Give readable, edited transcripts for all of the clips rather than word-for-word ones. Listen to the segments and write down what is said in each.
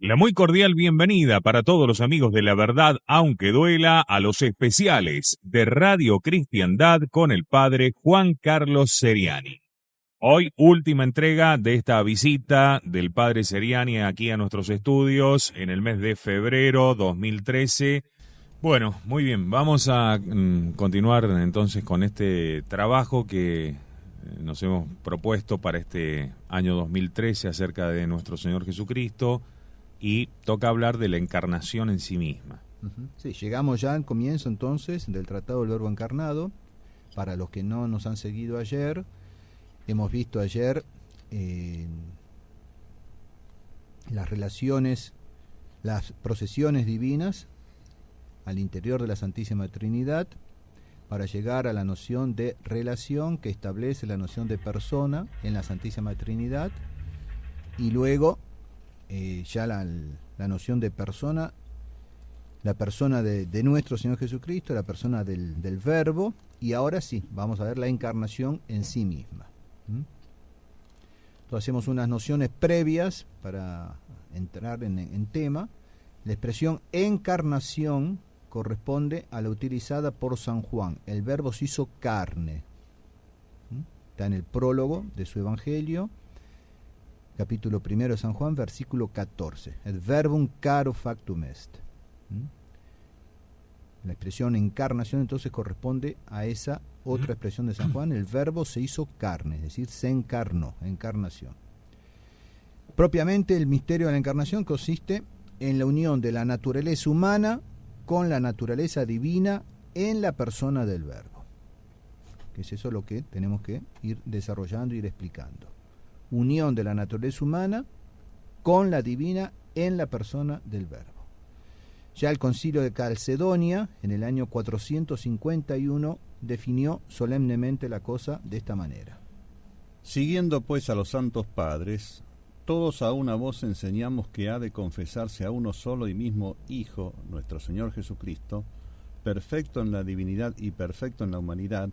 La muy cordial bienvenida para todos los amigos de La Verdad, aunque duela, a los especiales de Radio Cristiandad con el padre Juan Carlos Seriani. Hoy, última entrega de esta visita del padre Seriani aquí a nuestros estudios en el mes de febrero 2013. Bueno, muy bien, vamos a continuar entonces con este trabajo que nos hemos propuesto para este año 2013 acerca de nuestro Señor Jesucristo. Y toca hablar de la encarnación en sí misma. Sí, llegamos ya al comienzo entonces del Tratado del Verbo Encarnado. Para los que no nos han seguido ayer, hemos visto ayer las relaciones, las procesiones divinas al interior de la Santísima Trinidad para llegar a la noción de relación que establece la noción de persona en la Santísima Trinidad, y luego ya la noción de persona, la persona de nuestro Señor Jesucristo, la persona del Verbo, y ahora sí, vamos a ver la encarnación en sí misma. Entonces hacemos unas nociones previas para entrar en tema. La expresión encarnación corresponde a la utilizada por San Juan. El Verbo se hizo carne. Está en el prólogo de su Evangelio, capítulo 1 de San Juan, versículo 14. El verbum caro factum est. La expresión encarnación entonces corresponde a esa otra expresión de San Juan. El verbo se hizo carne, es decir, se encarnó, encarnación. Propiamente el misterio de la encarnación consiste en la unión de la naturaleza humana con la naturaleza divina en la persona del Verbo. Que es eso lo que tenemos que ir desarrollando, ir explicando. Unión de la naturaleza humana con la divina en la persona del Verbo. Ya el Concilio de Calcedonia, en el año 451, definió solemnemente la cosa de esta manera. Siguiendo pues a los santos padres, todos a una voz enseñamos que ha de confesarse a uno solo y mismo Hijo, nuestro Señor Jesucristo, perfecto en la divinidad y perfecto en la humanidad,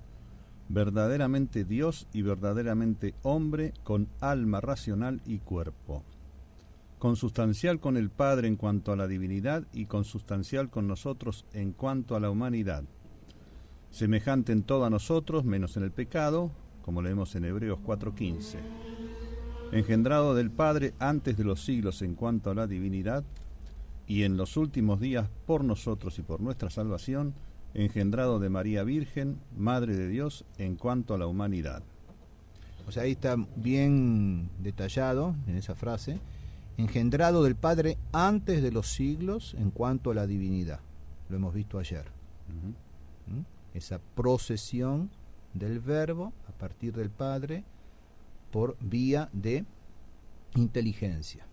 verdaderamente Dios y verdaderamente hombre, con alma racional y cuerpo, consustancial con el Padre en cuanto a la divinidad y consustancial con nosotros en cuanto a la humanidad, semejante en todo a nosotros, menos en el pecado, como leemos en Hebreos 4:15, engendrado del Padre antes de los siglos en cuanto a la divinidad, y en los últimos días por nosotros y por nuestra salvación, engendrado de María Virgen, Madre de Dios, en cuanto a la humanidad. O sea, ahí está bien detallado en esa frase, engendrado del Padre antes de los siglos en cuanto a la divinidad. Lo hemos visto ayer. Esa procesión del Verbo a partir del Padre por vía de inteligencia.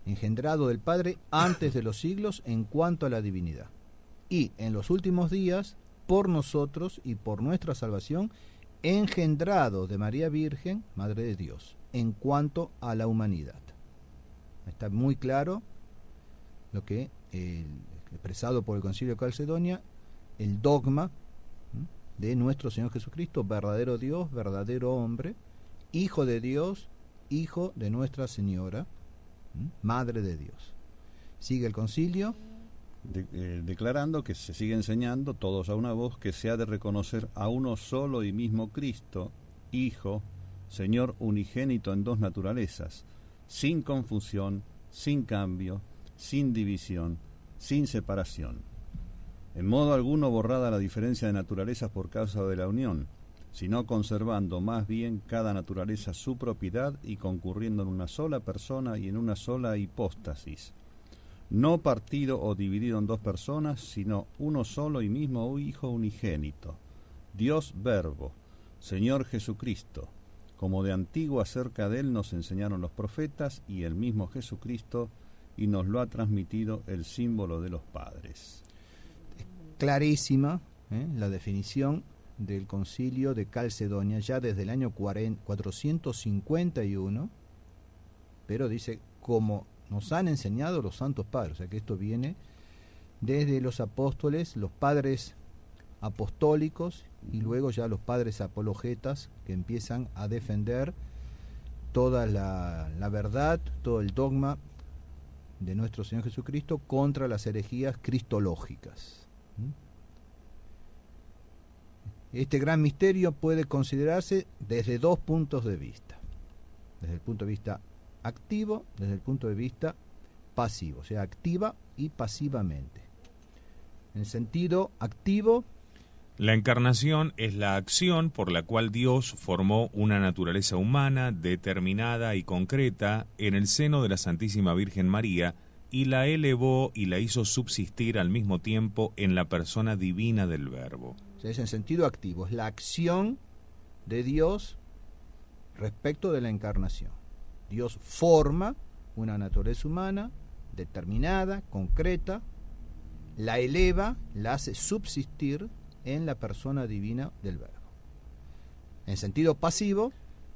Engendrado del Padre antes de los siglos en cuanto a la divinidad. Y en los últimos días, por nosotros y por nuestra salvación, engendrado de María Virgen, Madre de Dios, en cuanto a la humanidad. Está muy claro lo que, expresado por el Concilio de Calcedonia, el dogma de nuestro Señor Jesucristo, verdadero Dios, verdadero hombre, Hijo de Dios, Hijo de Nuestra Señora, Madre de Dios. Sigue el concilio. Declarando que se sigue enseñando todos a una voz que se ha de reconocer a uno solo y mismo Cristo, Hijo, Señor unigénito en dos naturalezas, sin confusión, sin cambio, sin división, sin separación. En modo alguno borrada la diferencia de naturalezas por causa de la unión, sino conservando más bien cada naturaleza su propiedad y concurriendo en una sola persona y en una sola hipóstasis, no partido o dividido en dos personas, sino uno solo y mismo Hijo unigénito, Dios Verbo, Señor Jesucristo, como de antiguo acerca de él nos enseñaron los profetas y el mismo Jesucristo, y nos lo ha transmitido el símbolo de los padres. Clarísima la definición del Concilio de Calcedonia, ya desde el año 451, pero dice, como nos han enseñado los santos padres, o sea que esto viene desde los apóstoles, los padres apostólicos, y luego ya los padres apologetas que empiezan a defender toda la verdad, todo el dogma de nuestro Señor Jesucristo contra las herejías cristológicas. Este gran misterio puede considerarse desde dos puntos de vista. Desde el punto de vista activo, desde el punto de vista pasivo, o sea, activa y pasivamente. En el sentido activo, la encarnación es la acción por la cual Dios formó una naturaleza humana determinada y concreta en el seno de la Santísima Virgen María y la elevó y la hizo subsistir al mismo tiempo en la persona divina del Verbo. O sea, es en sentido activo, es la acción de Dios respecto de la encarnación. Dios forma una naturaleza humana determinada, concreta, la eleva, la hace subsistir en la persona divina del Verbo. En sentido pasivo,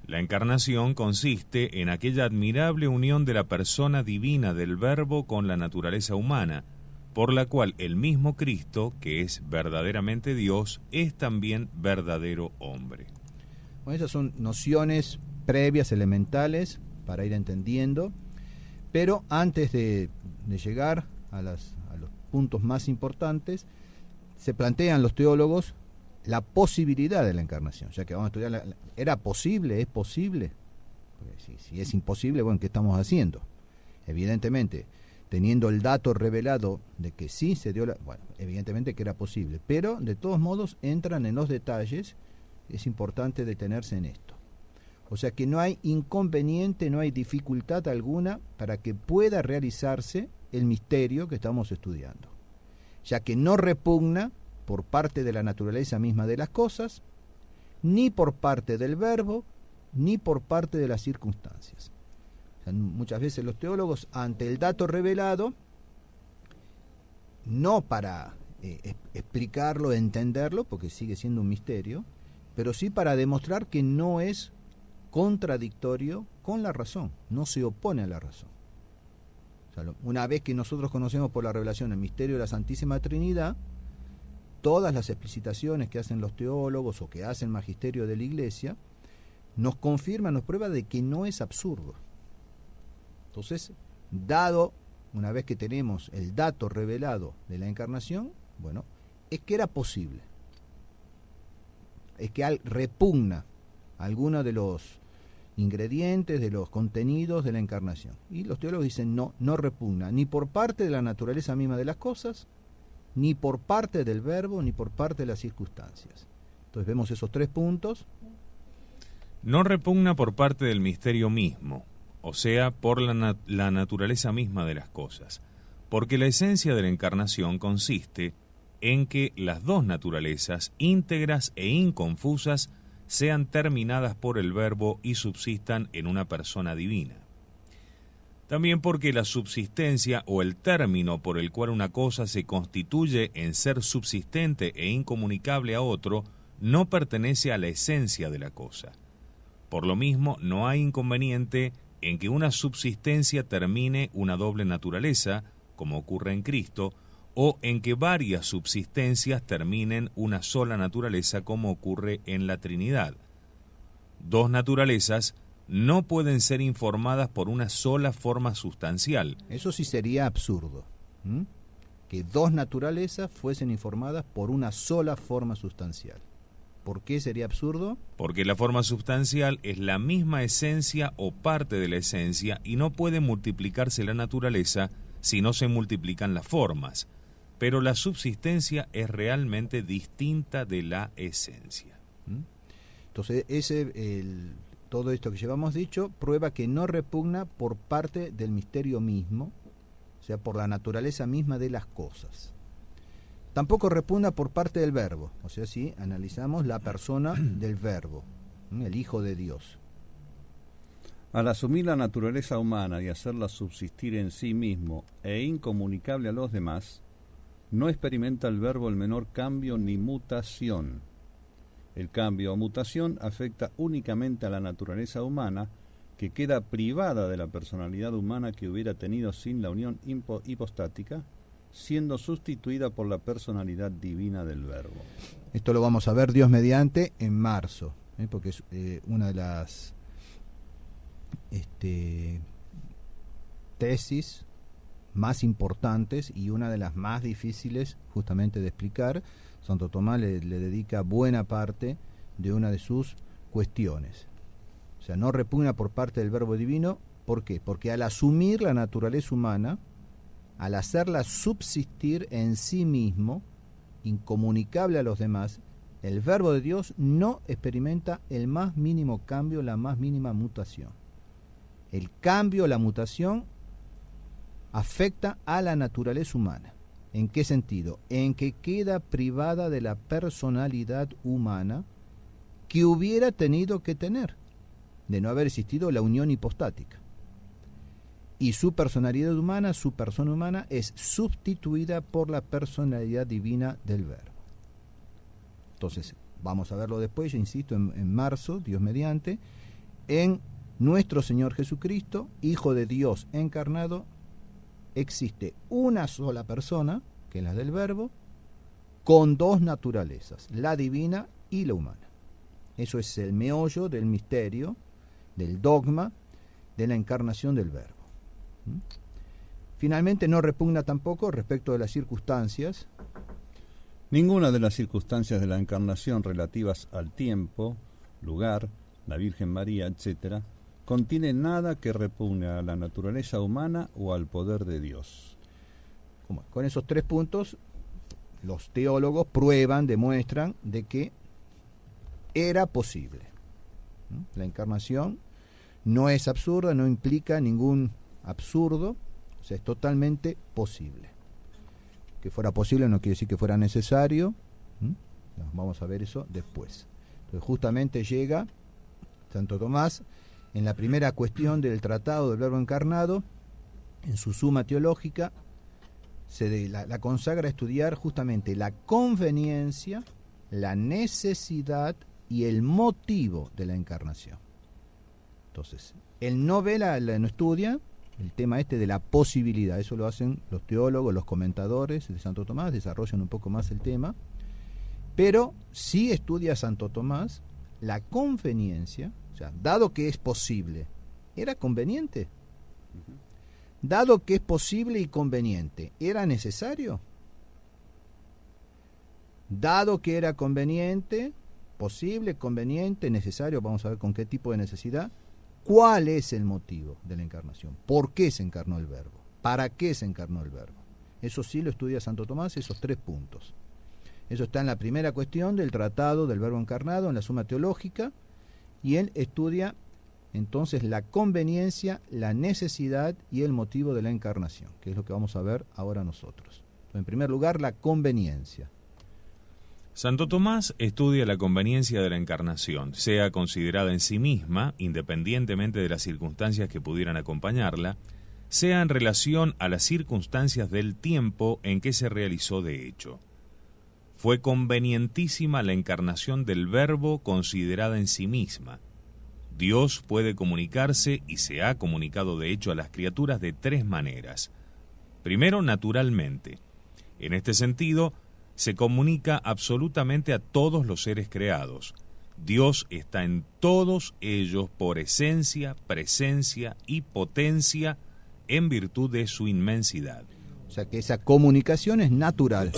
la encarnación consiste en aquella admirable unión de la persona divina del Verbo con la naturaleza humana, por la cual el mismo Cristo, que es verdaderamente Dios, es también verdadero hombre. Bueno, esas son nociones previas, elementales, para ir entendiendo, pero antes de llegar a los puntos más importantes, se plantean los teólogos la posibilidad de la encarnación, ya que vamos a estudiar, ¿era posible? ¿Es posible? Porque si es imposible, bueno, ¿qué estamos haciendo? Evidentemente, teniendo el dato revelado de que sí se dio bueno, evidentemente que era posible, pero de todos modos entran en los detalles, es importante detenerse en esto. O sea que no hay inconveniente, no hay dificultad alguna para que pueda realizarse el misterio que estamos estudiando, ya que no repugna por parte de la naturaleza misma de las cosas, ni por parte del Verbo, ni por parte de las circunstancias. O sea, muchas veces los teólogos, ante el dato revelado, no para explicarlo, entenderlo, porque sigue siendo un misterio, pero sí para demostrar que no es contradictorio con la razón, no se opone a la razón. O sea, una vez que nosotros conocemos por la revelación el misterio de la Santísima Trinidad, todas las explicitaciones que hacen los teólogos o que hace el magisterio de la Iglesia nos confirman, nos prueba de que no es absurdo. Entonces, dado, una vez que tenemos el dato revelado de la encarnación, bueno, es que era posible. Es que repugna alguno de los ingredientes, de los contenidos de la encarnación. Y los teólogos dicen no repugna, ni por parte de la naturaleza misma de las cosas, ni por parte del Verbo, ni por parte de las circunstancias. Entonces vemos esos tres puntos. No repugna por parte del misterio mismo, o sea, por la naturaleza misma de las cosas, porque la esencia de la encarnación consiste en que las dos naturalezas, íntegras e inconfusas, sean terminadas por el Verbo y subsistan en una persona divina. También porque la subsistencia o el término por el cual una cosa se constituye en ser subsistente e incomunicable a otro no pertenece a la esencia de la cosa. Por lo mismo, no hay inconveniente en que una subsistencia termine una doble naturaleza, como ocurre en Cristo, o en que varias subsistencias terminen una sola naturaleza, como ocurre en la Trinidad. Dos naturalezas no pueden ser informadas por una sola forma sustancial. Eso sí sería absurdo, que dos naturalezas fuesen informadas por una sola forma sustancial. ¿Por qué sería absurdo? Porque la forma sustancial es la misma esencia o parte de la esencia y no puede multiplicarse la naturaleza si no se multiplican las formas. Pero la subsistencia es realmente distinta de la esencia. Entonces, todo esto que llevamos dicho prueba que no repugna por parte del misterio mismo, o sea, por la naturaleza misma de las cosas. Tampoco repugna por parte del Verbo, o sea, si analizamos la persona del Verbo, el Hijo de Dios. Al asumir la naturaleza humana y hacerla subsistir en sí mismo e incomunicable a los demás, no experimenta el Verbo el menor cambio ni mutación. El cambio o mutación afecta únicamente a la naturaleza humana, que queda privada de la personalidad humana que hubiera tenido sin la unión hipostática, siendo sustituida por la personalidad divina del Verbo. Esto lo vamos a ver, Dios mediante, en marzo, porque es una de las tesis más importantes y una de las más difíciles justamente de explicar. Santo Tomás le dedica buena parte de una de sus cuestiones. O sea, no repugna por parte del Verbo Divino. ¿Por qué? Porque al asumir la naturaleza humana, al hacerla subsistir en sí mismo, incomunicable a los demás, el Verbo de Dios no experimenta el más mínimo cambio, la más mínima mutación. El cambio, la mutación, afecta a la naturaleza humana. ¿En qué sentido? En que queda privada de la personalidad humana que hubiera tenido que tener, de no haber existido la unión hipostática. Y su personalidad humana, su persona humana, es sustituida por la personalidad divina del Verbo. Entonces, vamos a verlo después, yo insisto, en marzo, Dios mediante, en nuestro Señor Jesucristo, Hijo de Dios encarnado, existe una sola persona, que es la del Verbo, con dos naturalezas, la divina y la humana. Eso es el meollo del misterio, del dogma, de la encarnación del Verbo. Finalmente, no repugna tampoco respecto de las circunstancias. Ninguna de las circunstancias de la encarnación relativas al tiempo, lugar, la Virgen María, etc., contiene nada que repugne a la naturaleza humana o al poder de Dios. Con esos 3 puntos, los teólogos prueban, demuestran de que era posible. La encarnación no es absurda, no implica ningún absurdo, o sea, es totalmente posible. Que fuera posible no quiere decir que fuera necesario. Vamos a ver eso después. Entonces, justamente llega Santo Tomás en la primera cuestión del Tratado del Verbo Encarnado, en su Suma Teológica, la consagra a estudiar justamente la conveniencia, la necesidad y el motivo de la encarnación. Entonces, él no ve, no estudia el tema de la posibilidad. Eso lo hacen los teólogos, los comentadores de Santo Tomás, desarrollan un poco más el tema, pero sí estudia Santo Tomás la conveniencia, o sea, dado que es posible, ¿era conveniente? Dado que es posible y conveniente, ¿era necesario? Dado que era conveniente, posible, conveniente, necesario, vamos a ver con qué tipo de necesidad, ¿cuál es el motivo de la encarnación? ¿Por qué se encarnó el Verbo? ¿Para qué se encarnó el Verbo? Eso sí lo estudia Santo Tomás, esos 3 puntos. Eso está en la primera cuestión del Tratado del Verbo Encarnado, en la Suma Teológica, y él estudia entonces la conveniencia, la necesidad y el motivo de la encarnación, que es lo que vamos a ver ahora nosotros. En primer lugar, la conveniencia. Santo Tomás estudia la conveniencia de la encarnación, sea considerada en sí misma, independientemente de las circunstancias que pudieran acompañarla, sea en relación a las circunstancias del tiempo en que se realizó de hecho. Fue convenientísima la encarnación del Verbo considerada en sí misma. Dios puede comunicarse y se ha comunicado de hecho a las criaturas de 3 maneras. Primero, naturalmente. En este sentido, se comunica absolutamente a todos los seres creados. Dios está en todos ellos por esencia, presencia y potencia en virtud de su inmensidad. O sea que esa comunicación es natural,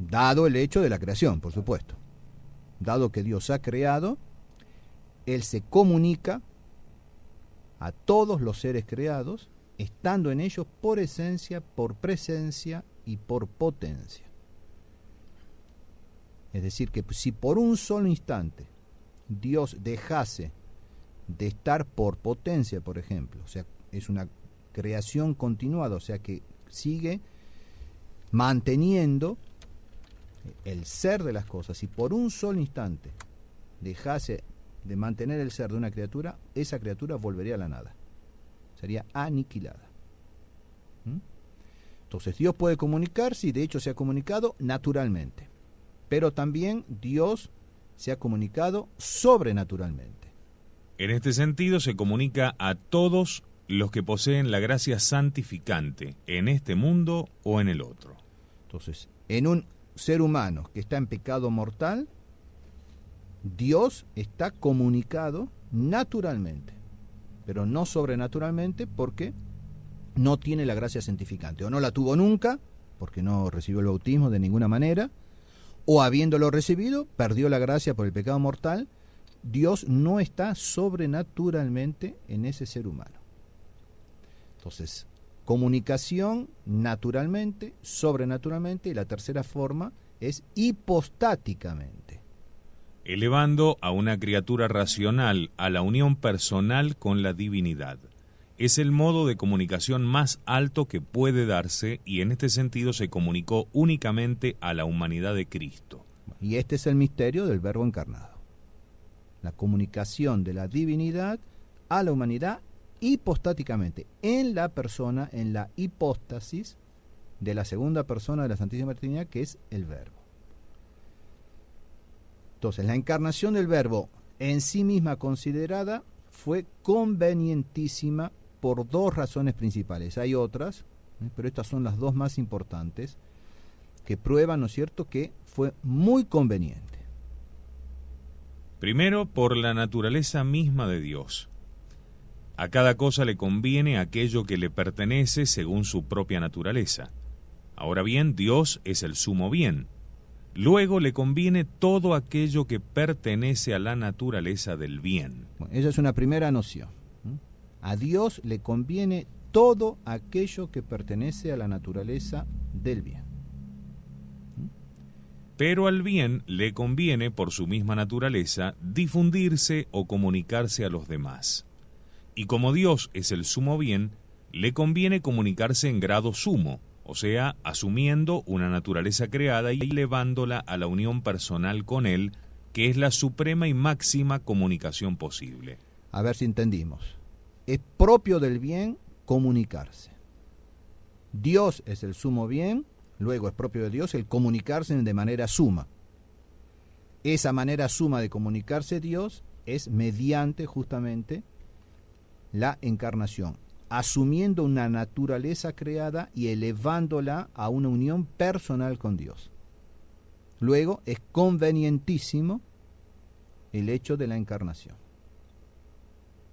dado el hecho de la creación, por supuesto. Dado que Dios ha creado, Él se comunica a todos los seres creados, estando en ellos por esencia, por presencia y por potencia. Es decir, que si por un solo instante Dios dejase de estar por potencia, por ejemplo, o sea, es una creación continuada, o sea que sigue manteniendo el ser de las cosas, si por un solo instante dejase de mantener el ser de una criatura, esa criatura volvería a la nada, sería aniquilada. Entonces Dios puede comunicarse, y de hecho se ha comunicado naturalmente, pero también Dios se ha comunicado sobrenaturalmente. En este sentido se comunica a todos los que poseen la gracia santificante en este mundo o en el otro. Entonces, en un ser humano que está en pecado mortal, Dios está comunicado naturalmente, pero no sobrenaturalmente, porque no tiene la gracia santificante, o no la tuvo nunca, porque no recibió el bautismo de ninguna manera, o habiéndolo recibido, perdió la gracia por el pecado mortal. Dios no está sobrenaturalmente en ese ser humano. Entonces, comunicación naturalmente, sobrenaturalmente, y la tercera forma es hipostáticamente. Elevando a una criatura racional a la unión personal con la divinidad. Es el modo de comunicación más alto que puede darse, y en este sentido se comunicó únicamente a la humanidad de Cristo. Y este es el misterio del Verbo encarnado. La comunicación de la divinidad a la humanidad hipostáticamente, en la persona, en la hipóstasis de la segunda persona de la Santísima Trinidad, que es el Verbo. Entonces, la encarnación del Verbo en sí misma considerada fue convenientísima por dos razones principales. Hay otras, pero estas son las dos más importantes, que prueban, ¿no es cierto?, que fue muy conveniente. Primero, por la naturaleza misma de Dios. A cada cosa le conviene aquello que le pertenece según su propia naturaleza. Ahora bien, Dios es el sumo bien. Luego le conviene todo aquello que pertenece a la naturaleza del bien. Bueno, esa es una primera noción. A Dios le conviene todo aquello que pertenece a la naturaleza del bien. Pero al bien le conviene, por su misma naturaleza, difundirse o comunicarse a los demás. Y como Dios es el sumo bien, le conviene comunicarse en grado sumo, o sea, asumiendo una naturaleza creada y elevándola a la unión personal con Él, que es la suprema y máxima comunicación posible. A ver si entendimos. Es propio del bien comunicarse. Dios es el sumo bien, luego es propio de Dios el comunicarse de manera suma. Esa manera suma de comunicarse Dios es mediante justamente la encarnación, asumiendo una naturaleza creada y elevándola a una unión personal con Dios. Luego es convenientísimo el hecho de la encarnación.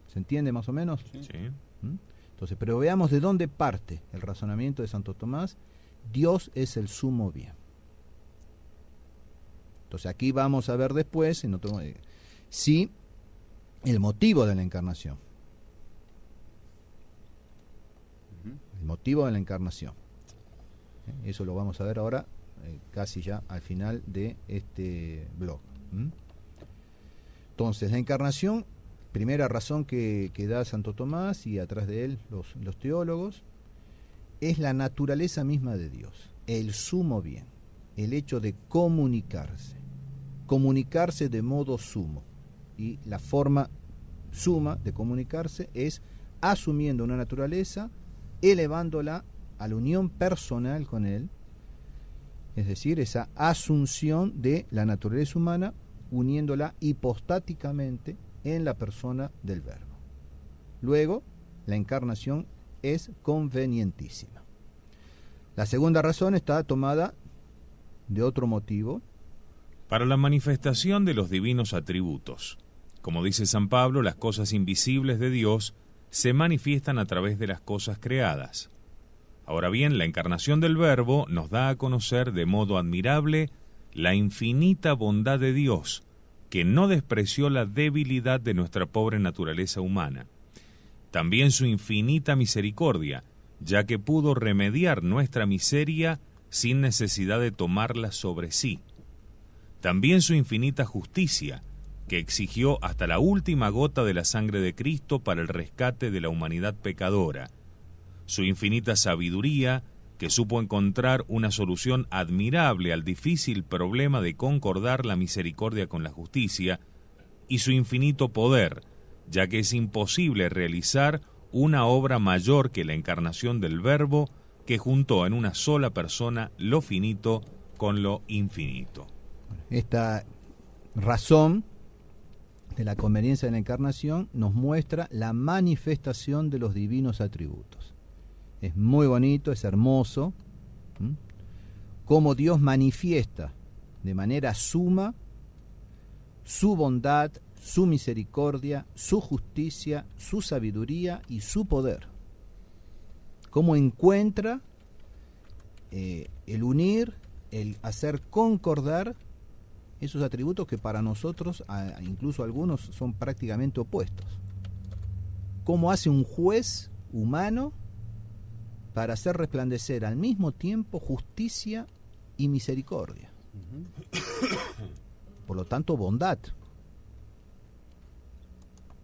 ¿Se entiende más o menos? Sí. Entonces, pero veamos de dónde parte el razonamiento de Santo Tomás. Dios es el sumo bien. Entonces aquí vamos a ver después, sí, el motivo de la encarnación. El motivo de la encarnación. Eso lo vamos a ver ahora, casi ya al final de este blog. Entonces, la encarnación, primera razón que da Santo Tomás y atrás de él los teólogos, es la naturaleza misma de Dios, el sumo bien, el hecho de comunicarse de modo sumo. Y la forma suma de comunicarse es asumiendo una naturaleza, elevándola a la unión personal con Él, es decir, esa asunción de la naturaleza humana, uniéndola hipostáticamente en la persona del Verbo. Luego, la encarnación es convenientísima. La segunda razón está tomada de otro motivo. Para la manifestación de los divinos atributos. Como dice San Pablo, las cosas invisibles de Dios se manifiestan a través de las cosas creadas. Ahora bien, la encarnación del Verbo nos da a conocer de modo admirable la infinita bondad de Dios, que no despreció la debilidad de nuestra pobre naturaleza humana. También su infinita misericordia, ya que pudo remediar nuestra miseria sin necesidad de tomarla sobre sí. También su infinita justicia, que exigió hasta la última gota de la sangre de Cristo para el rescate de la humanidad pecadora. Su infinita sabiduría, que supo encontrar una solución admirable al difícil problema de concordar la misericordia con la justicia, y su infinito poder, ya que es imposible realizar una obra mayor que la encarnación del Verbo, que juntó en una sola persona lo finito con lo infinito. Esta razón de la conveniencia de la encarnación nos muestra la manifestación de los divinos atributos. Es muy bonito, es hermoso, cómo Dios manifiesta de manera suma su bondad, su misericordia, su justicia, su sabiduría y su poder. cómo encuentra el unir, el hacer concordar esos atributos que para nosotros, incluso algunos, son prácticamente opuestos. Cómo hace un juez humano para hacer resplandecer al mismo tiempo justicia y misericordia. Por lo tanto, bondad.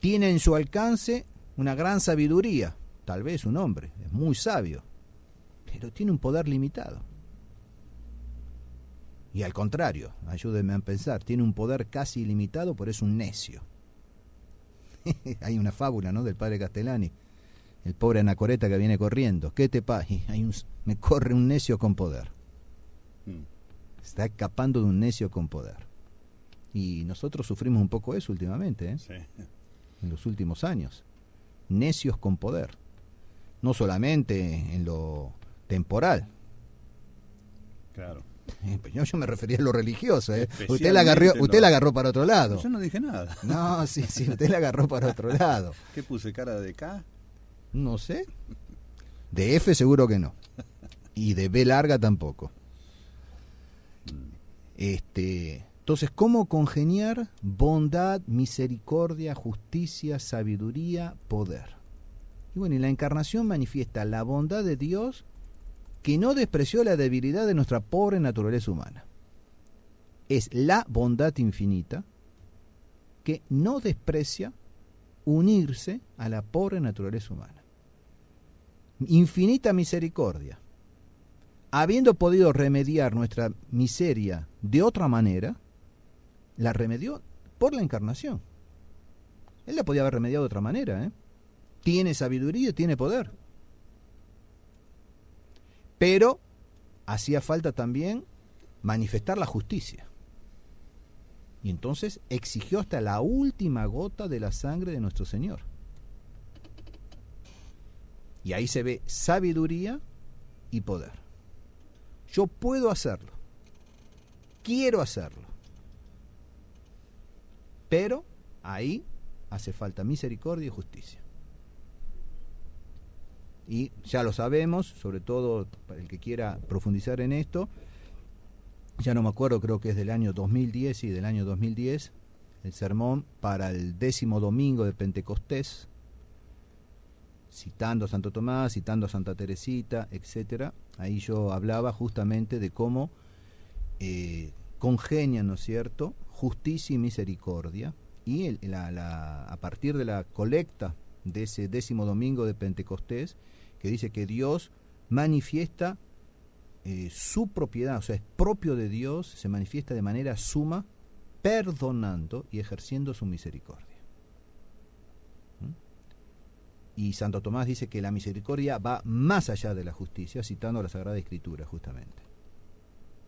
Tiene en su alcance una gran sabiduría, tal vez un hombre, es muy sabio, pero tiene un poder limitado. Y al contrario, ayúdenme a pensar, tiene un poder casi ilimitado, pero es un necio. Hay una fábula, ¿no?, del padre Castellani, el pobre anacoreta que viene corriendo. ¿Qué te pasa? Me corre un necio con poder. Está escapando de un necio con poder. Y nosotros sufrimos un poco eso últimamente, ¿eh? Sí. En los últimos años. Necios con poder. No solamente en lo temporal. Claro. Yo me refería a lo religioso, ¿eh? Usted la agarró para otro lado. Yo no dije nada. No, sí, usted la agarró para otro lado. ¿Qué puse, cara de K? No sé. De F seguro que no. Y de B larga tampoco. Entonces, ¿cómo congeniar bondad, misericordia, justicia, sabiduría, poder? Y bueno, y la encarnación manifiesta la bondad de Dios, que no despreció la debilidad de nuestra pobre naturaleza humana. Es la bondad infinita que no desprecia unirse a la pobre naturaleza humana. Infinita misericordia. Habiendo podido remediar nuestra miseria de otra manera, la remedió por la encarnación. Él la podía haber remediado de otra manera, ¿eh? Tiene sabiduría, tiene poder. Pero hacía falta también manifestar la justicia. Y entonces exigió hasta la última gota de la sangre de nuestro Señor. Y ahí se ve sabiduría y poder. Yo puedo hacerlo. Quiero hacerlo. Pero ahí hace falta misericordia y justicia. Y ya lo sabemos, sobre todo para el que quiera profundizar en esto, ya no me acuerdo, creo que es del año 2010, y del año 2010, el sermón para el 10º domingo de Pentecostés, citando a Santo Tomás, citando a Santa Teresita, etcétera. Ahí yo hablaba justamente de cómo congenian, ¿no es cierto?, justicia y misericordia, y a partir de la colecta de ese 10º domingo de Pentecostés, que dice que Dios manifiesta su propiedad, o sea, es propio de Dios, se manifiesta de manera suma, perdonando y ejerciendo su misericordia. Y Santo Tomás dice que la misericordia va más allá de la justicia, citando la Sagrada Escritura justamente.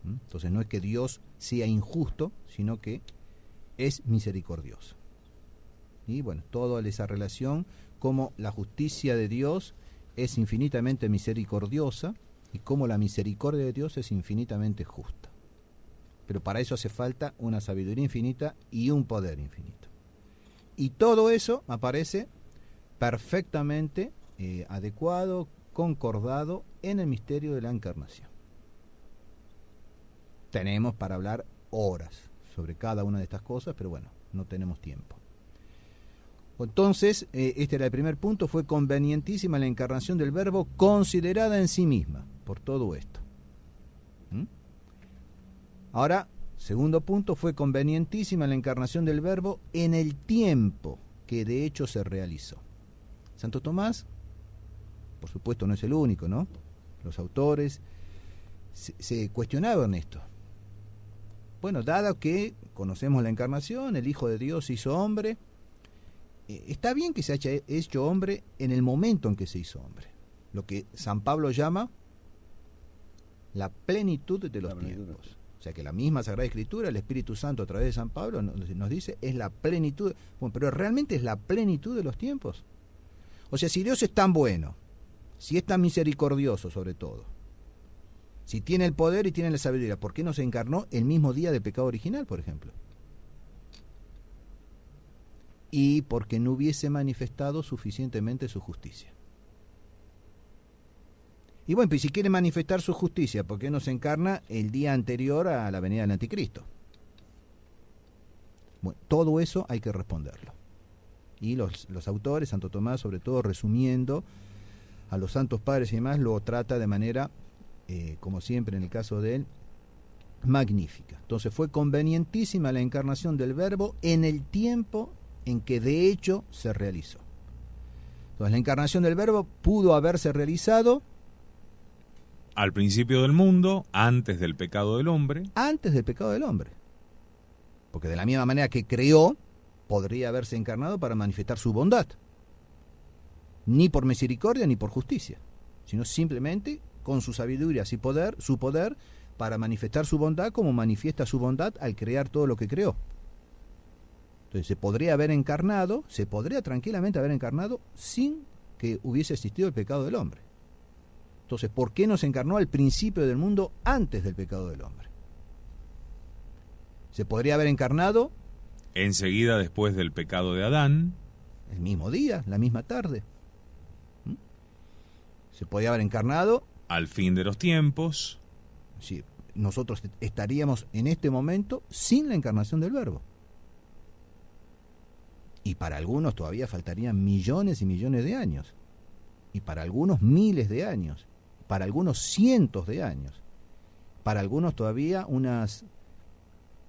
Entonces no es que Dios sea injusto, sino que es misericordioso. Y bueno, toda esa relación, como la justicia de Dios es infinitamente misericordiosa y como la misericordia de Dios es infinitamente justa. Pero para eso hace falta una sabiduría infinita y un poder infinito. Y todo eso aparece perfectamente adecuado, concordado en el misterio de la encarnación. Tenemos para hablar horas sobre cada una de estas cosas, pero bueno, no tenemos tiempo. Entonces, este era el primer punto, fue convenientísima la encarnación del Verbo, considerada en sí misma por todo esto. Ahora, segundo punto, fue convenientísima la encarnación del Verbo en el tiempo que de hecho se realizó. Santo Tomás, por supuesto, no es el único, ¿no? Los autores se cuestionaban esto. Bueno, dado que conocemos la encarnación, el Hijo de Dios se hizo hombre, está bien que se haya hecho hombre en el momento en que se hizo hombre, lo que San Pablo llama la plenitud de los tiempos. O sea que la misma Sagrada Escritura, el Espíritu Santo a través de San Pablo nos dice, es la plenitud, bueno, pero realmente es la plenitud de los tiempos. O sea, si Dios es tan bueno, si es tan misericordioso sobre todo, si tiene el poder y tiene la sabiduría, ¿por qué no se encarnó el mismo día del pecado original, por ejemplo? Y porque no hubiese manifestado suficientemente su justicia. Y bueno, pues si quiere manifestar su justicia, ¿por qué no se encarna el día anterior a la venida del anticristo? Bueno, todo eso hay que responderlo. Y los autores, Santo Tomás sobre todo, resumiendo a los santos padres y demás, lo trata de manera, como siempre en el caso de él, magnífica. Entonces fue convenientísima la encarnación del Verbo en el tiempo en que de hecho se realizó. Entonces la encarnación del Verbo pudo haberse realizado al principio del mundo, antes del pecado del hombre. Antes del pecado del hombre. Porque de la misma manera que creó, podría haberse encarnado para manifestar su bondad. Ni por misericordia ni por justicia, sino simplemente con su sabiduría y poder, su poder, para manifestar su bondad como manifiesta su bondad al crear todo lo que creó. Entonces se podría tranquilamente haber encarnado sin que hubiese existido el pecado del hombre. Entonces, ¿por qué no se encarnó al principio del mundo antes del pecado del hombre? Se podría haber encarnado enseguida después del pecado de Adán, el mismo día, la misma tarde. Se podría haber encarnado al fin de los tiempos. Sí, nosotros estaríamos en este momento sin la encarnación del Verbo. Y para algunos todavía faltarían millones y millones de años. Y para algunos miles de años. Para algunos cientos de años. Para algunos todavía unas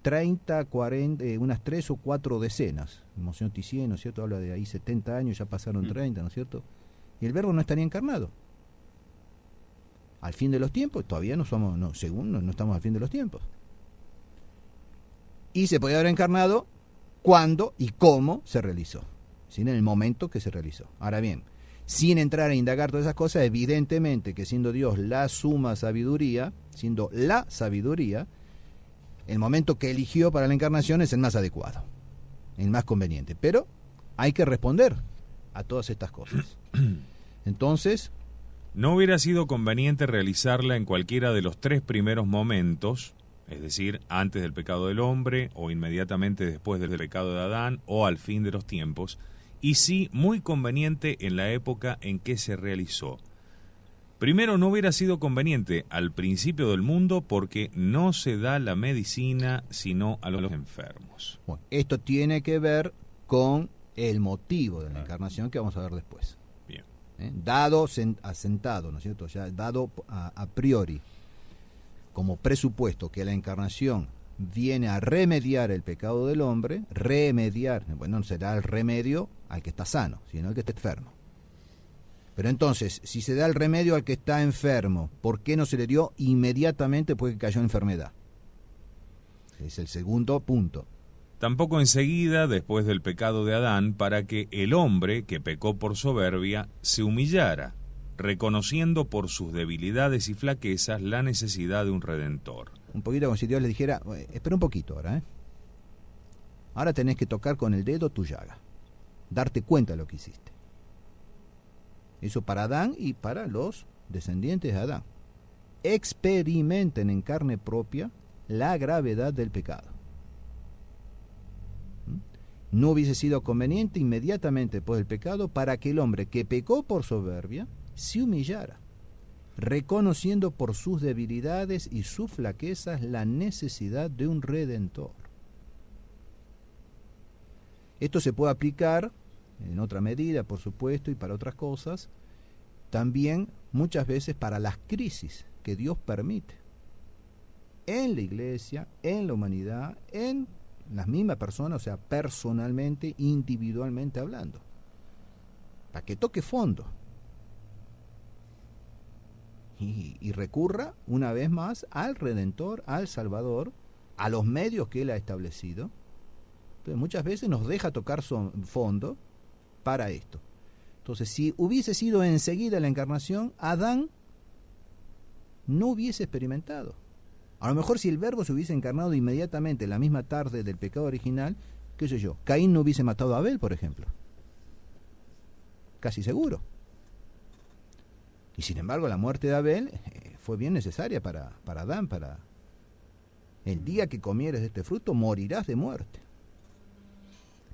30, 40, unas 3 o 4 decenas. Monseñor Tissier, ¿no es cierto? Habla de ahí 70 años, ya pasaron 30, ¿no es cierto? Y el Verbo no estaría encarnado. Al fin de los tiempos, todavía no estamos al fin de los tiempos. Y se podía haber encarnado cuándo y cómo se realizó, sin en el momento que se realizó. Ahora bien, sin entrar a indagar todas esas cosas, evidentemente que siendo Dios la suma sabiduría, siendo la sabiduría, el momento que eligió para la encarnación es el más adecuado, el más conveniente. Pero hay que responder a todas estas cosas. Entonces, ¿no hubiera sido conveniente realizarla en cualquiera de los 3 primeros momentos, es decir, antes del pecado del hombre, o inmediatamente después del pecado de Adán, o al fin de los tiempos, y sí muy conveniente en la época en que se realizó? Primero, no hubiera sido conveniente al principio del mundo porque no se da la medicina sino a los enfermos. Bueno, esto tiene que ver con el motivo de la encarnación que vamos a ver después. Bien. Dado asentado, ¿no es cierto? Ya dado a priori como presupuesto que la encarnación viene a remediar el pecado del hombre, bueno, no será el remedio al que está sano, sino al que está enfermo. Pero entonces, si se da el remedio al que está enfermo, ¿por qué no se le dio inmediatamente después que cayó en enfermedad? Es el segundo punto. Tampoco enseguida después del pecado de Adán, para que el hombre que pecó por soberbia se humillara, reconociendo por sus debilidades y flaquezas la necesidad de un redentor. Un poquito como si Dios le dijera, espera un poquito ahora, Ahora tenés que tocar con el dedo tu llaga, darte cuenta de lo que hiciste. Eso para Adán y para los descendientes de Adán. Experimenten en carne propia la gravedad del pecado. No hubiese sido conveniente inmediatamente después del pecado para que el hombre que pecó por soberbia se humillara, reconociendo por sus debilidades y sus flaquezas la necesidad de un redentor. Esto se puede aplicar en otra medida, por supuesto, y para otras cosas, también muchas veces para las crisis que Dios permite en la iglesia, en la humanidad, en las mismas personas, o sea, personalmente, individualmente hablando, para que toque fondo y recurra una vez más al Redentor, al Salvador, a los medios que Él ha establecido. Entonces, muchas veces nos deja tocar fondo para esto. Entonces, si hubiese sido enseguida la encarnación, Adán no hubiese experimentado. A lo mejor si el Verbo se hubiese encarnado inmediatamente la misma tarde del pecado original, qué sé yo, Caín no hubiese matado a Abel, por ejemplo. Casi seguro. Y sin embargo, la muerte de Abel fue bien necesaria para Adán, para el día que comieres de este fruto, morirás de muerte.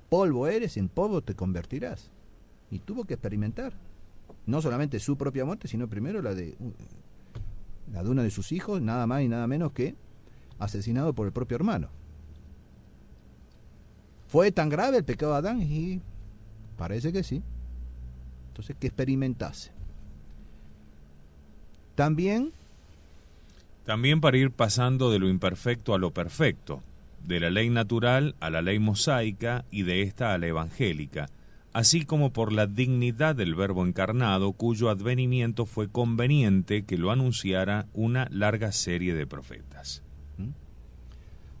Polvo eres, en polvo te convertirás. Y tuvo que experimentar no solamente su propia muerte, sino primero la de uno de sus hijos, nada más y nada menos que asesinado por el propio hermano. ¿Fue tan grave el pecado de Adán? Y parece que sí. Entonces, que experimentase. También para ir pasando de lo imperfecto a lo perfecto, de la ley natural a la ley mosaica y de esta a la evangélica, así como por la dignidad del Verbo encarnado, cuyo advenimiento fue conveniente que lo anunciara una larga serie de profetas.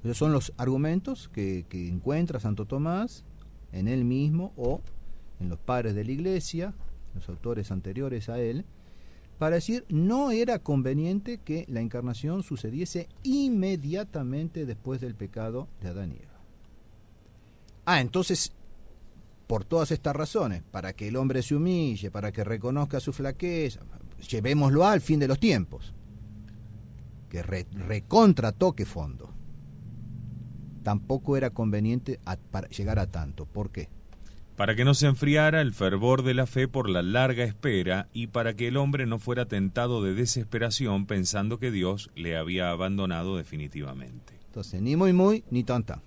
Esos son los argumentos que encuentra Santo Tomás en él mismo o en los padres de la Iglesia, los autores anteriores a él, para decir no era conveniente que la encarnación sucediese inmediatamente después del pecado de Adán y Eva. Entonces, por todas estas razones, para que el hombre se humille, para que reconozca su flaqueza, llevémoslo al fin de los tiempos, que recontra toque fondo. Tampoco era conveniente para llegar a tanto. ¿Por qué? Para que no se enfriara el fervor de la fe por la larga espera y para que el hombre no fuera tentado de desesperación pensando que Dios le había abandonado definitivamente. Entonces, ni muy, ni tan. ¿Te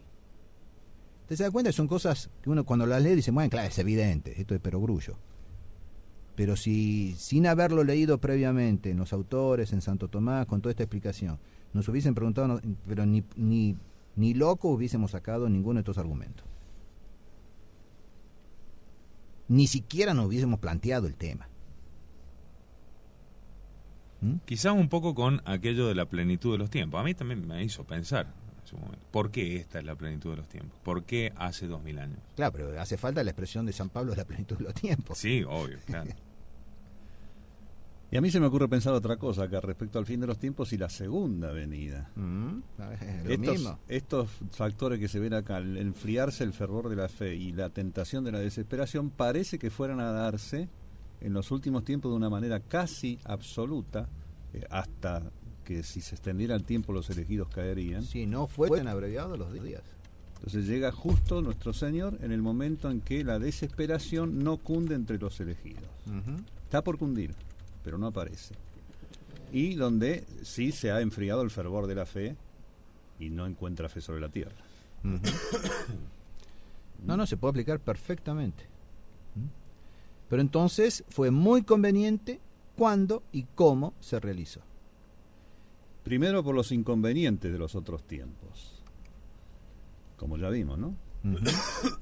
das cuenta? Son cosas que uno cuando las lee dice, bueno, claro, es evidente, esto es perogrullo. Pero si sin haberlo leído previamente en los autores, en Santo Tomás, con toda esta explicación, nos hubiesen preguntado, pero ni loco hubiésemos sacado ninguno de estos argumentos. Ni siquiera nos hubiésemos planteado el tema. Quizás un poco con aquello de la plenitud de los tiempos. A mí también me hizo pensar en su momento, ¿por qué esta es la plenitud de los tiempos? ¿Por qué hace 2000 años? Claro, pero hace falta la expresión de San Pablo de la plenitud de los tiempos. Sí, obvio, claro. Y a mí se me ocurre pensar otra cosa acá respecto al fin de los tiempos y la segunda venida. Estos factores que se ven acá, el enfriarse el fervor de la fe y la tentación de la desesperación, parece que fueran a darse en los últimos tiempos de una manera casi absoluta, hasta que si se extendiera el tiempo los elegidos caerían. Sí, no fue tan abreviado los días. Entonces llega justo nuestro Señor en el momento en que la desesperación no cunde entre los elegidos. Está por cundir, pero no aparece. Y donde sí se ha enfriado el fervor de la fe y no encuentra fe sobre la tierra. No, se puede aplicar perfectamente. Pero entonces fue muy conveniente cuándo y cómo se realizó. Primero por los inconvenientes de los otros tiempos, como ya vimos, ¿no?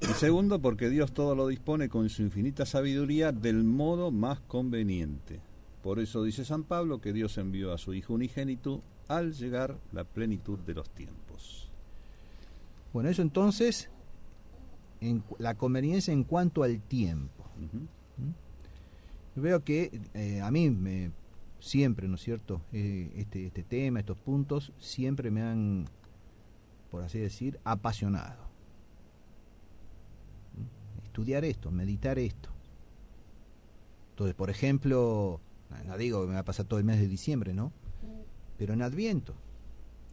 Y segundo porque Dios todo lo dispone con su infinita sabiduría del modo más conveniente. Por eso dice San Pablo que Dios envió a su Hijo unigénito al llegar la plenitud de los tiempos. Bueno, eso entonces, la conveniencia en cuanto al tiempo. Yo veo que a mí siempre, ¿no es cierto?, este tema, estos puntos, siempre me han, por así decir, apasionado. Estudiar esto, meditar esto. Entonces, por ejemplo, no digo que me va a pasar todo el mes de diciembre, ¿no? Pero en Adviento,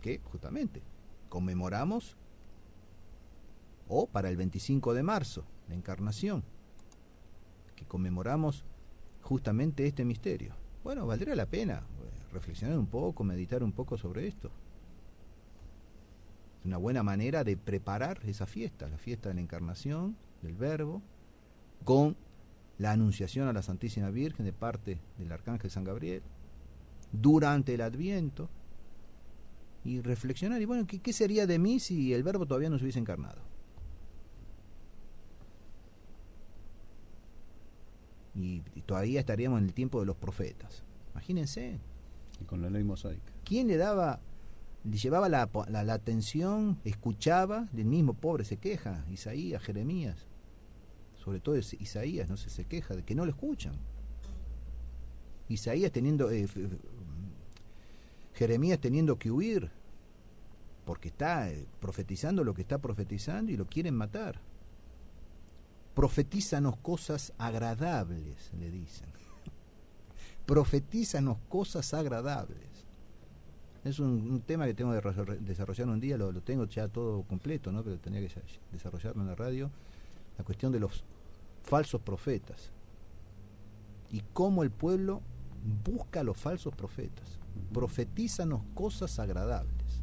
que justamente conmemoramos, o para el 25 de marzo, la Encarnación, que conmemoramos justamente este misterio. Bueno, valdría la pena reflexionar un poco, meditar un poco sobre esto. Es una buena manera de preparar esa fiesta, la fiesta de la Encarnación, del Verbo, con la anunciación a la Santísima Virgen de parte del Arcángel San Gabriel, durante el Adviento, y reflexionar, y bueno, ¿qué sería de mí si el Verbo todavía no se hubiese encarnado? Y todavía estaríamos en el tiempo de los profetas. Imagínense. Y con la ley mosaica. ¿Quién le llevaba la atención, escuchaba? El mismo pobre se queja, Isaías, Jeremías. Sobre todo Isaías, no sé, se queja de que no lo escuchan. Isaías teniendo, Jeremías teniendo que huir, porque está profetizando lo que está profetizando y lo quieren matar. Profetízanos cosas agradables, le dicen. Profetízanos cosas agradables. Es un tema que tengo que desarrollar un día, lo tengo ya todo completo, ¿no? Pero tenía que desarrollarlo en la radio, la cuestión de los falsos profetas. y cómo el pueblo busca a los falsos profetas. Profetízanos cosas agradables.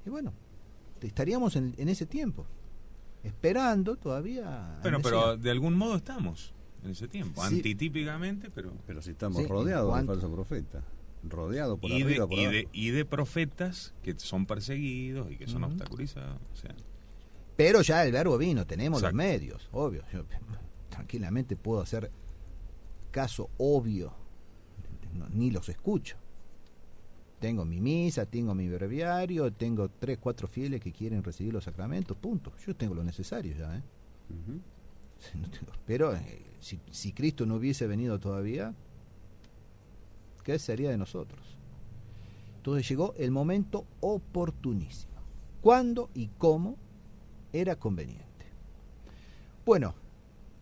Y bueno, estaríamos en ese tiempo, esperando todavía. Bueno, pero de algún modo estamos en ese tiempo, Sí. Antitípicamente, pero Pero si estamos Sí, rodeados de ¿en cuánto? falsos profetas, rodeados por y arriba, por abajo. de profetas que son perseguidos y que son obstaculizados. O sea, Pero ya el verbo vino, tenemos Exacto. los medios, obvio. Yo tranquilamente puedo hacer caso obvio, ni los escucho. Tengo mi misa, tengo mi breviario, tengo 3, 4 fieles que quieren recibir los sacramentos, punto. Yo tengo lo necesario ya, ¿eh? Ujú. Pero si Cristo no hubiese venido todavía, ¿qué sería de nosotros? Entonces llegó el momento oportunísimo. ¿Cuándo y cómo era conveniente? Bueno,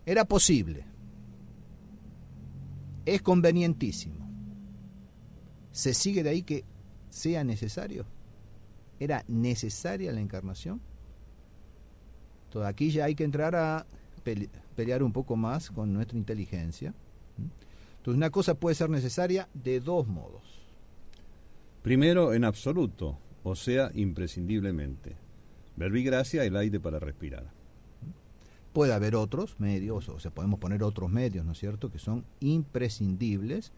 era posible. Es convenientísimo. ¿Se sigue de ahí que sea necesario? ¿Era necesaria la encarnación? Entonces aquí ya hay que entrar a pelear un poco más con nuestra inteligencia. Entonces una cosa puede ser necesaria de dos modos. Primero, en absoluto, o sea, imprescindiblemente. Verbigracia, el aire para respirar. Puede haber otros medios, o sea, podemos poner otros medios, ¿no es cierto?, que son imprescindibles.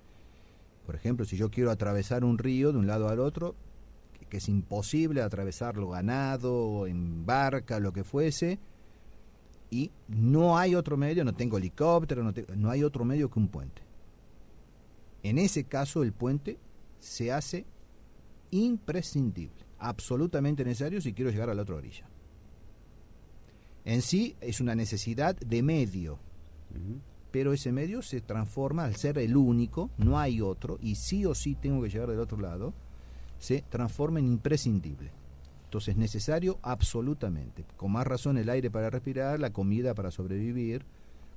Por ejemplo, si yo quiero atravesar un río de un lado al otro, que es imposible atravesarlo ganado, en barca, lo que fuese, y no hay otro medio, no tengo helicóptero, no hay otro medio que un puente. En ese caso el puente se hace imprescindible, absolutamente necesario si quiero llegar a la otra orilla. En sí es una necesidad de medio, pero ese medio se transforma, al ser el único, no hay otro, y sí o sí tengo que llegar del otro lado, se transforma en imprescindible. Entonces necesario absolutamente. Con más razón el aire para respirar, la comida para sobrevivir,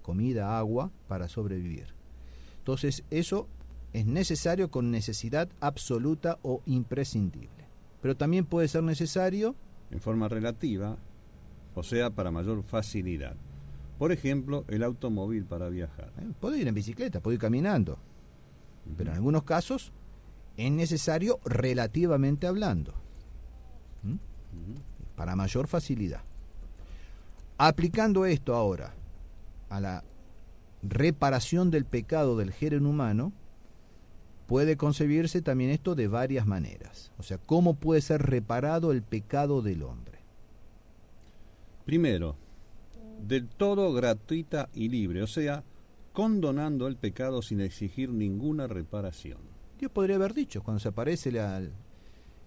comida, agua para sobrevivir. Entonces eso es necesario con necesidad absoluta o imprescindible. Pero también puede ser necesario En forma relativa, o sea, para mayor facilidad. Por ejemplo, el automóvil para viajar. puedo ir en bicicleta, puedo ir caminando, pero en algunos casos es necesario relativamente hablando, para mayor facilidad. Aplicando esto ahora a la reparación del pecado del género humano, puede concebirse también esto de varias maneras. O sea, ¿cómo puede ser reparado el pecado del hombre? Primero, del todo gratuita y libre, o sea, condonando el pecado sin exigir ninguna reparación. Dios podría haber dicho, cuando se aparece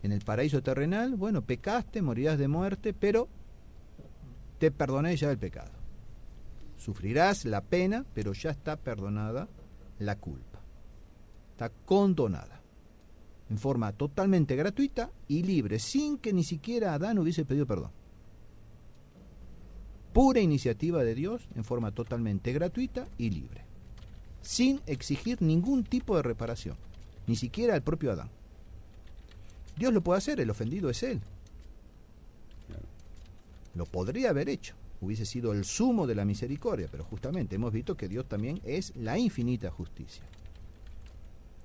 en el paraíso terrenal, bueno, pecaste, morirás de muerte, pero te perdoné ya el pecado. Sufrirás la pena, pero ya está perdonada la culpa. Está condonada. En forma totalmente gratuita y libre, sin que ni siquiera Adán hubiese pedido perdón. Pura iniciativa de Dios, en forma totalmente gratuita y libre. Sin exigir ningún tipo de reparación. Ni siquiera al propio Adán. Dios lo puede hacer, el ofendido es él. Lo podría haber hecho, hubiese sido el sumo de la misericordia, pero justamente hemos visto que Dios también es la infinita justicia.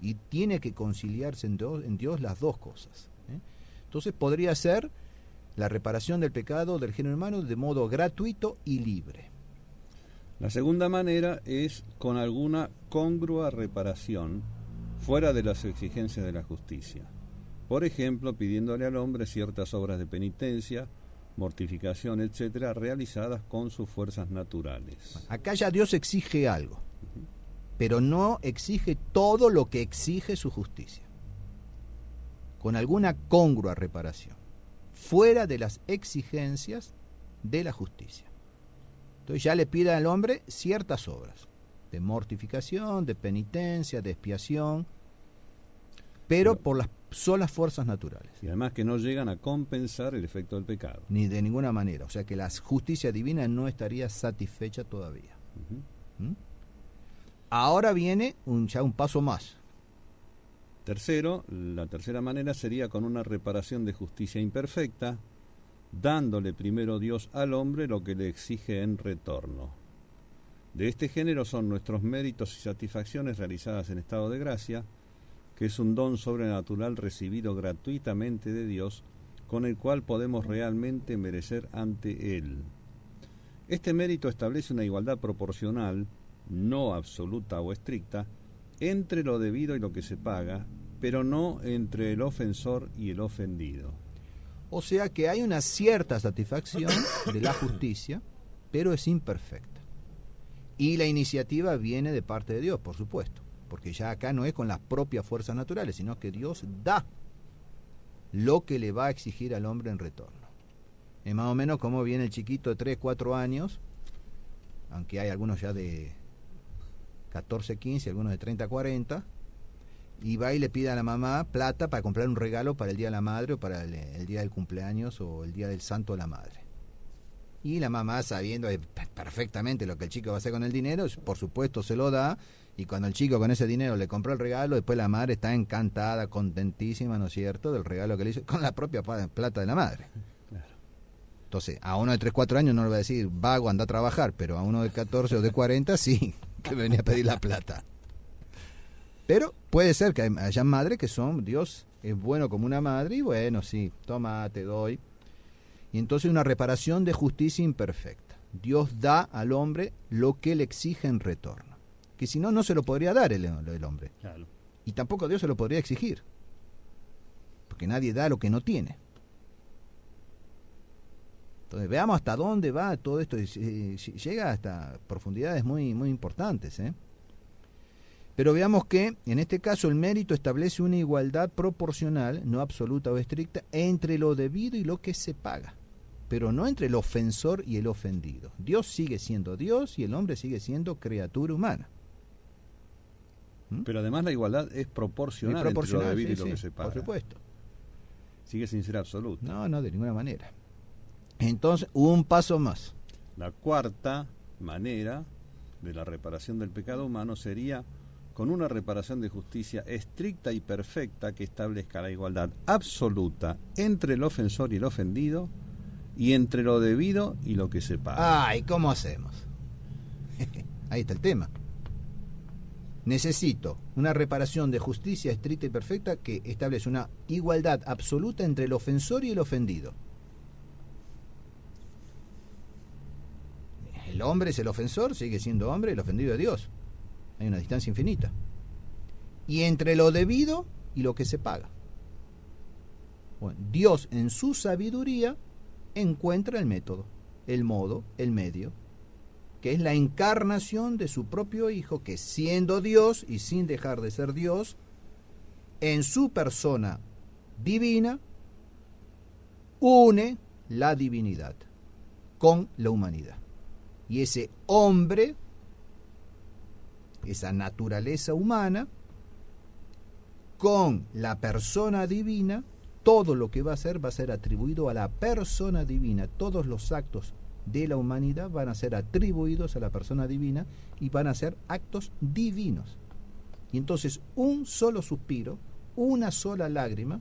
Y tiene que conciliarse en Dios las dos cosas. Entonces podría ser la reparación del pecado del género humano de modo gratuito y libre. La segunda manera es con alguna congrua reparación fuera de las exigencias de la justicia. Por ejemplo, pidiéndole al hombre ciertas obras de penitencia, mortificación, etcétera, realizadas con sus fuerzas naturales. Acá ya Dios exige algo, pero no exige todo lo que exige su justicia. Con alguna congrua reparación, fuera de las exigencias de la justicia. Entonces ya le pide al hombre ciertas obras, de mortificación, de penitencia, de expiación, pero por las solas fuerzas naturales. Y además que no llegan a compensar el efecto del pecado. Ni de ninguna manera. O sea que la justicia divina no estaría satisfecha todavía. Ahora viene ya un paso más. Tercero, la tercera manera sería con una reparación de justicia imperfecta, dándole primero Dios al hombre lo que le exige en retorno. De este género son nuestros méritos y satisfacciones realizadas en estado de gracia, que es un don sobrenatural recibido gratuitamente de Dios, con el cual podemos realmente merecer ante Él. Este mérito establece una igualdad proporcional, no absoluta o estricta, entre lo debido y lo que se paga, pero no entre el ofensor y el ofendido. O sea que hay una cierta satisfacción de la justicia, pero es imperfecta. Y la iniciativa viene de parte de Dios, por supuesto, porque ya acá no es con las propias fuerzas naturales, sino que Dios da lo que le va a exigir al hombre en retorno. Es más o menos como viene el chiquito de 3, 4 años, aunque hay algunos ya de 14, 15, algunos de 30, 40, y va y le pide a la mamá plata para comprar un regalo para el Día de la Madre o para el día del cumpleaños o el Día del Santo de la Madre. Y la mamá, sabiendo perfectamente lo que el chico va a hacer con el dinero, por supuesto se lo da, y cuando el chico con ese dinero le compró el regalo, después la madre está encantada, contentísima, ¿no es cierto?, del regalo que le hizo con la propia plata de la madre. Claro. Entonces, a uno de 3, 4 años no le va a decir, vago, anda a trabajar, pero a uno de 14 o de 40 sí, que venía a pedir la plata. Pero puede ser que haya madres que son, Dios es bueno como una madre, y bueno, sí, toma, te doy. Y entonces una reparación de justicia imperfecta. Dios da al hombre lo que le exige en retorno. Que si no, no se lo podría dar el hombre. Claro. Y tampoco Dios se lo podría exigir. Porque nadie da lo que no tiene. Entonces veamos hasta dónde va todo esto. Llega hasta profundidades muy, muy importantes, ¿eh? Pero veamos que, en este caso, el mérito establece una igualdad proporcional, no absoluta o estricta, entre lo debido y lo que se paga, pero no entre el ofensor y el ofendido. Dios sigue siendo Dios y el hombre sigue siendo criatura humana. Pero además la igualdad es proporcional entre lo debido y lo que se paga. Por supuesto. Sigue sin ser absoluta. No, de ninguna manera. Entonces, un paso más. La cuarta manera de la reparación del pecado humano sería con una reparación de justicia estricta y perfecta que establezca la igualdad absoluta entre el ofensor y el ofendido, y entre lo debido y lo que se paga. Ay, ¿cómo hacemos? Ahí está el tema. Necesito una reparación de justicia estricta y perfecta que establece una igualdad absoluta entre el ofensor y el ofendido. El hombre es el ofensor, sigue siendo hombre, el ofendido es Dios. Hay una distancia infinita. Y entre lo debido y lo que se paga. Bueno, Dios en su sabiduría encuentra el método, el modo, el medio, que es la encarnación de su propio Hijo, que siendo Dios y sin dejar de ser Dios, en su persona divina, une la divinidad con la humanidad. Y ese hombre, esa naturaleza humana, con la persona divina, todo lo que va a ser atribuido a la persona divina. Todos los actos de la humanidad van a ser atribuidos a la persona divina y van a ser actos divinos. Y entonces un solo suspiro, una sola lágrima,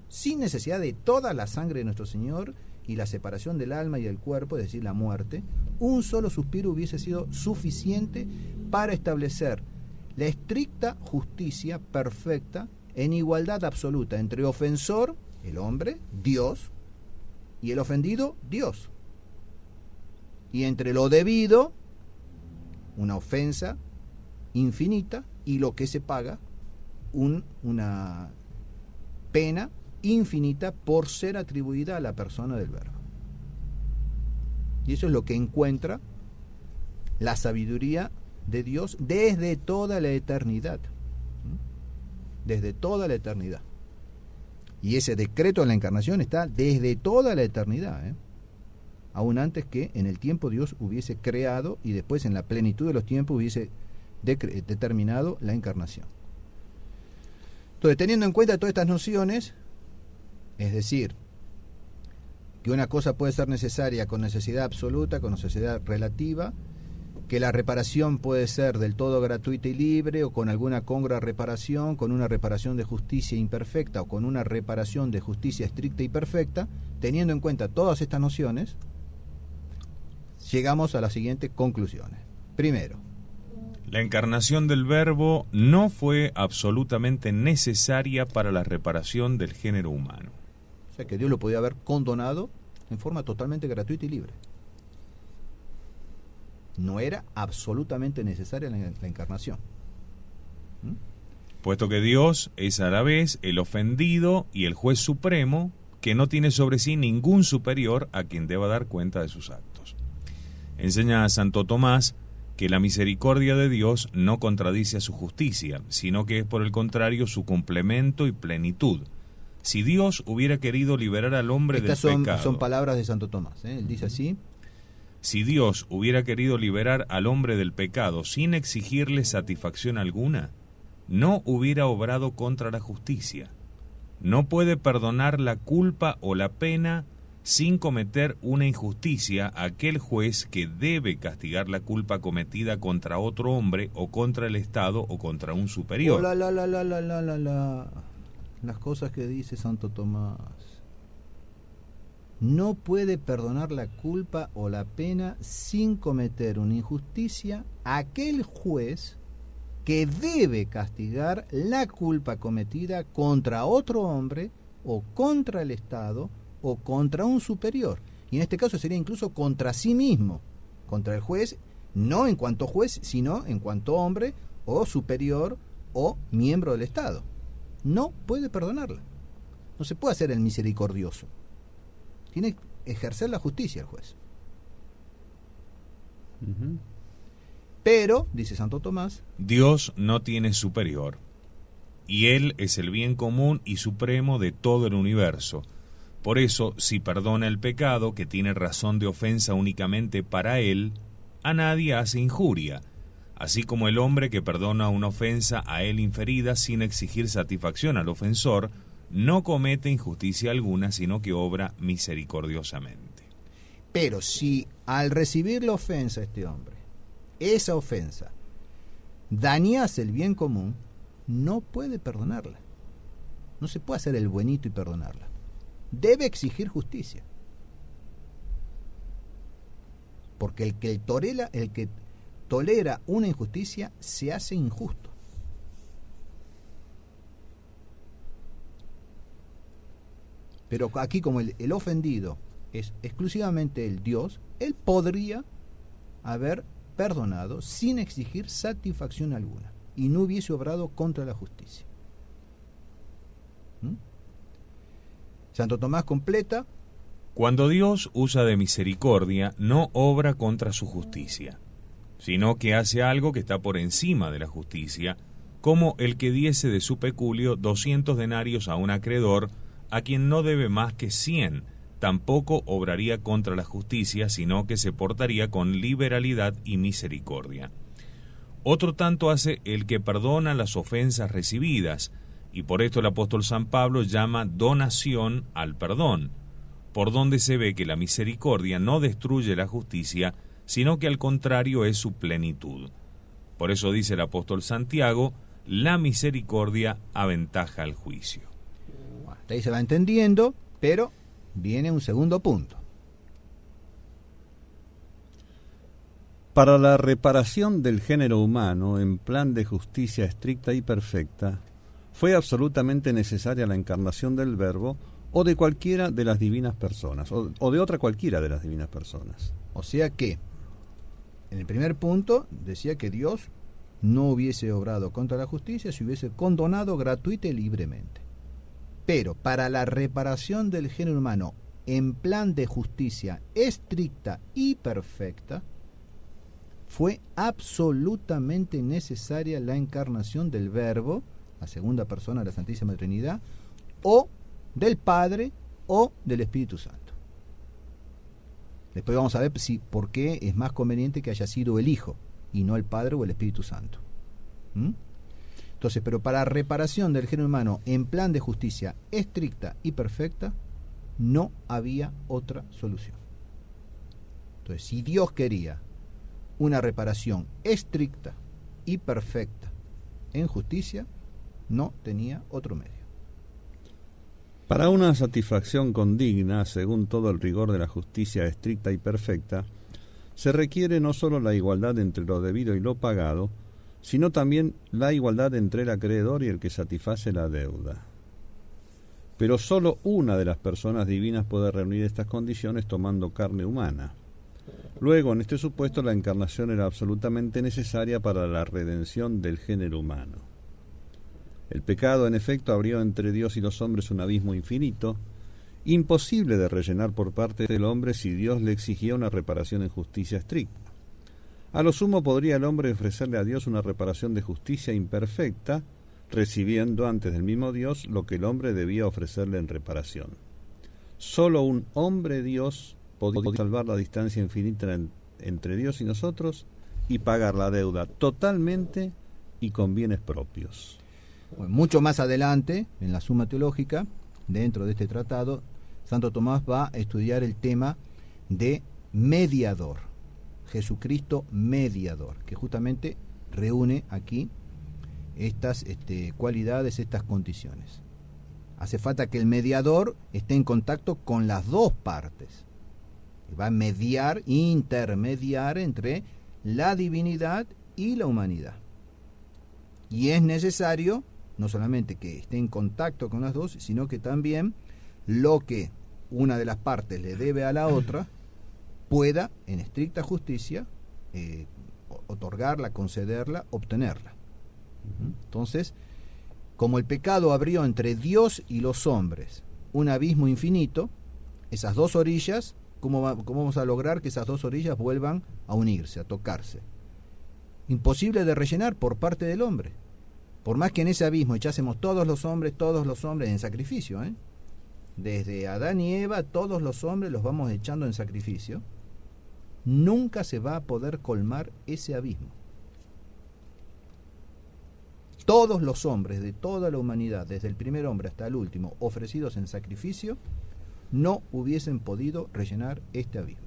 sin necesidad de toda la sangre de nuestro Señor y la separación del alma y del cuerpo, es decir, la muerte, un solo suspiro hubiese sido suficiente para establecer la estricta justicia perfecta en igualdad absoluta entre ofensor, el hombre, Dios, y el ofendido, Dios. Y entre lo debido, una ofensa infinita, y lo que se paga, una pena infinita por ser atribuida a la persona del Verbo. Y eso es lo que encuentra la sabiduría de Dios desde toda la eternidad. Desde toda la eternidad. Y ese decreto de la encarnación está desde toda la eternidad, aún antes que en el tiempo Dios hubiese creado y después en la plenitud de los tiempos hubiese determinado la encarnación. Entonces, teniendo en cuenta todas estas nociones, es decir, que una cosa puede ser necesaria con necesidad absoluta, con necesidad relativa, que la reparación puede ser del todo gratuita y libre, o con alguna congrua reparación, con una reparación de justicia imperfecta, o con una reparación de justicia estricta y perfecta, teniendo en cuenta todas estas nociones, llegamos a las siguientes conclusiones. Primero, la encarnación del Verbo no fue absolutamente necesaria para la reparación del género humano. o sea que Dios lo podía haber condonado en forma totalmente gratuita y libre. No era absolutamente necesaria la encarnación. Puesto que Dios es a la vez el ofendido y el juez supremo, que no tiene sobre sí ningún superior a quien deba dar cuenta de sus actos. Enseña a Santo Tomás que la misericordia de Dios no contradice a su justicia, sino que es por el contrario su complemento y plenitud. Si Dios hubiera querido liberar al hombre del pecado... son palabras de Santo Tomás, Él dice así. Si Dios hubiera querido liberar al hombre del pecado sin exigirle satisfacción alguna, no hubiera obrado contra la justicia. No puede perdonar la culpa o la pena sin cometer una injusticia a aquel juez que debe castigar la culpa cometida contra otro hombre o contra el Estado o contra un superior. Las cosas que dice Santo Tomás. No puede perdonar la culpa o la pena sin cometer una injusticia a aquel juez que debe castigar la culpa cometida contra otro hombre o contra el Estado o contra un superior. Y en este caso sería incluso contra sí mismo, contra el juez, no en cuanto juez, sino en cuanto hombre o superior o miembro del Estado. No puede perdonarla. No se puede hacer el misericordioso. Tiene que ejercer la justicia el juez. Pero, dice Santo Tomás, Dios no tiene superior, y Él es el bien común y supremo de todo el universo. Por eso, si perdona el pecado, que tiene razón de ofensa únicamente para Él, a nadie hace injuria, así como el hombre que perdona una ofensa a él inferida sin exigir satisfacción al ofensor, no comete injusticia alguna, sino que obra misericordiosamente. Pero si al recibir la ofensa este hombre, esa ofensa, dañase el bien común, no puede perdonarla. No se puede hacer el buenito y perdonarla. Debe exigir justicia. Porque el que tolera una injusticia se hace injusto. Pero aquí, como el ofendido es exclusivamente el Dios, él podría haber perdonado sin exigir satisfacción alguna y no hubiese obrado contra la justicia. Santo Tomás completa: cuando Dios usa de misericordia, no obra contra su justicia, sino que hace algo que está por encima de la justicia, como el que diese de su peculio 200 denarios a un acreedor, a quien no debe más que 100, tampoco obraría contra la justicia, sino que se portaría con liberalidad y misericordia. Otro tanto hace el que perdona las ofensas recibidas, y por esto el apóstol San Pablo llama donación al perdón, por donde se ve que la misericordia no destruye la justicia, sino que al contrario es su plenitud. Por eso dice el apóstol Santiago, la misericordia aventaja al juicio. Hasta ahí se va entendiendo, pero viene un segundo punto. Para la reparación del género humano en plan de justicia estricta y perfecta, fue absolutamente necesaria la encarnación del Verbo o de cualquiera de las divinas personas, o de otra cualquiera de las divinas personas. O sea que, en el primer punto, decía que Dios no hubiese obrado contra la justicia si hubiese condonado gratuita y libremente. Pero para la reparación del género humano en plan de justicia estricta y perfecta, fue absolutamente necesaria la encarnación del Verbo, la segunda persona de la Santísima Trinidad, o del Padre o del Espíritu Santo. Después vamos a ver por qué es más conveniente que haya sido el Hijo y no el Padre o el Espíritu Santo. Entonces, pero para reparación del género humano en plan de justicia estricta y perfecta, no había otra solución. Entonces, si Dios quería una reparación estricta y perfecta en justicia, no tenía otro medio. Para una satisfacción condigna, según todo el rigor de la justicia estricta y perfecta, se requiere no solo la igualdad entre lo debido y lo pagado, sino también la igualdad entre el acreedor y el que satisface la deuda. Pero solo una de las personas divinas puede reunir estas condiciones tomando carne humana. Luego, en este supuesto, la encarnación era absolutamente necesaria para la redención del género humano. El pecado, en efecto, abrió entre Dios y los hombres un abismo infinito, imposible de rellenar por parte del hombre si Dios le exigía una reparación en justicia estricta. A lo sumo podría el hombre ofrecerle a Dios una reparación de justicia imperfecta, recibiendo antes del mismo Dios lo que el hombre debía ofrecerle en reparación. Solo un hombre Dios podía salvar la distancia infinita entre Dios y nosotros y pagar la deuda totalmente y con bienes propios. Bueno, mucho más adelante, en la Suma Teológica, dentro de este tratado, Santo Tomás va a estudiar el tema de mediador, Jesucristo mediador, que justamente reúne aquí estas cualidades, estas condiciones. Hace falta que el mediador esté en contacto con las dos partes. Va a mediar, intermediar entre la divinidad y la humanidad. Y es necesario no solamente que esté en contacto con las dos, sino que también lo que una de las partes le debe a la otra pueda, en estricta justicia, otorgarla, concederla, obtenerla. Entonces, como el pecado abrió entre Dios y los hombres un abismo infinito, esas dos orillas, ¿cómo vamos a lograr que esas dos orillas vuelvan a unirse, a tocarse? Imposible de rellenar por parte del hombre. Por más que en ese abismo echásemos todos los hombres en sacrificio, desde Adán y Eva, todos los hombres los vamos echando en sacrificio, nunca se va a poder colmar ese abismo. Todos los hombres de toda la humanidad, desde el primer hombre hasta el último, ofrecidos en sacrificio, no hubiesen podido rellenar este abismo.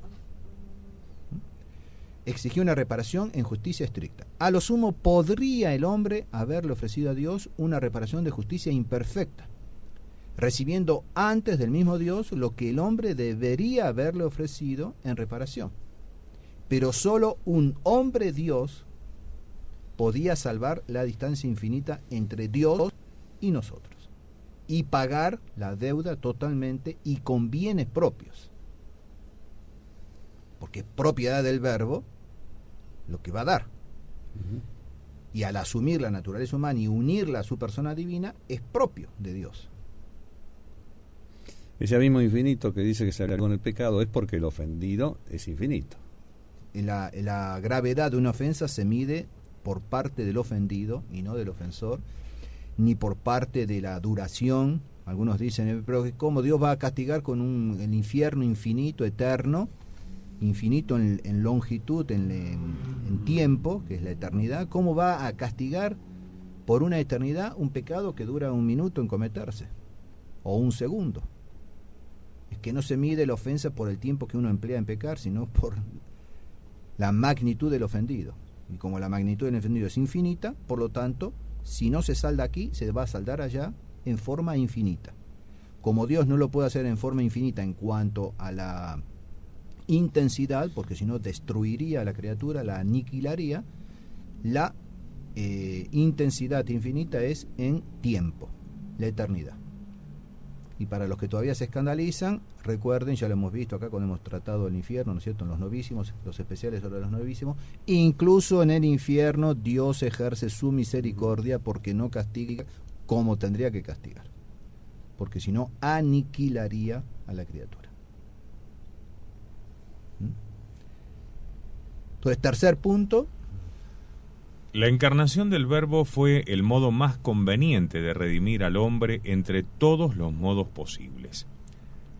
Exigió una reparación en justicia estricta. A lo sumo podría el hombre haberle ofrecido a Dios una reparación de justicia imperfecta, recibiendo antes del mismo Dios lo que el hombre debería haberle ofrecido en reparación. Pero solo un hombre Dios podía salvar la distancia infinita entre Dios y nosotros y pagar la deuda totalmente y con bienes propios, porque es propiedad del Verbo lo que va a dar. Y al asumir la naturaleza humana y unirla a su persona divina, es propio de Dios. Ese abismo infinito que dice que se alargó en el pecado es porque el ofendido es infinito. La gravedad de una ofensa se mide por parte del ofendido y no del ofensor, ni por parte de la duración. Algunos dicen, pero ¿cómo Dios va a castigar con el infierno infinito, eterno, infinito en longitud, en tiempo, que es la eternidad? ¿Cómo va a castigar por una eternidad un pecado que dura un minuto en cometerse? O un segundo. Es que no se mide la ofensa por el tiempo que uno emplea en pecar, sino por la magnitud del ofendido. Y como la magnitud del ofendido es infinita, por lo tanto, si no se salda aquí, se va a saldar allá en forma infinita. Como Dios no lo puede hacer en forma infinita en cuanto a la intensidad, porque si no destruiría a la criatura, la aniquilaría, la intensidad infinita es en tiempo, la eternidad. Y para los que todavía se escandalizan, recuerden, ya lo hemos visto acá cuando hemos tratado el infierno, ¿no es cierto?, en los novísimos, los especiales sobre los novísimos, incluso en el infierno Dios ejerce su misericordia porque no castiga como tendría que castigar, porque si no aniquilaría a la criatura. Entonces, tercer punto. La encarnación del Verbo fue el modo más conveniente de redimir al hombre entre todos los modos posibles.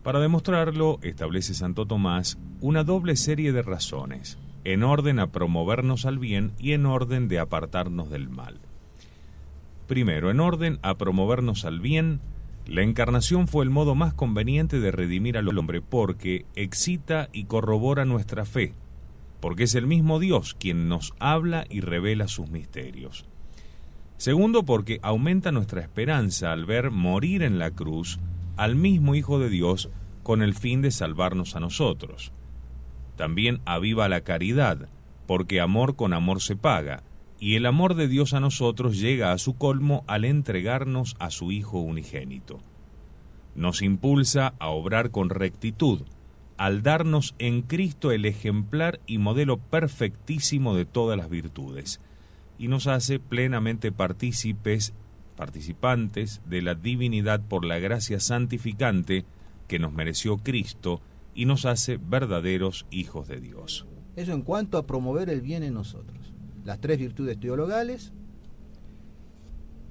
Para demostrarlo, establece Santo Tomás una doble serie de razones, en orden a promovernos al bien y en orden de apartarnos del mal. Primero, en orden a promovernos al bien, la encarnación fue el modo más conveniente de redimir al hombre porque excita y corrobora nuestra fe, porque es el mismo Dios quien nos habla y revela sus misterios. Segundo, porque aumenta nuestra esperanza al ver morir en la cruz al mismo Hijo de Dios con el fin de salvarnos a nosotros. También aviva la caridad, porque amor con amor se paga, y el amor de Dios a nosotros llega a su colmo al entregarnos a su Hijo unigénito. Nos impulsa a obrar con rectitud, al darnos en Cristo el ejemplar y modelo perfectísimo de todas las virtudes, y nos hace plenamente participantes de la divinidad por la gracia santificante que nos mereció Cristo, y nos hace verdaderos hijos de Dios. Eso en cuanto a promover el bien en nosotros. Las 3 virtudes teologales,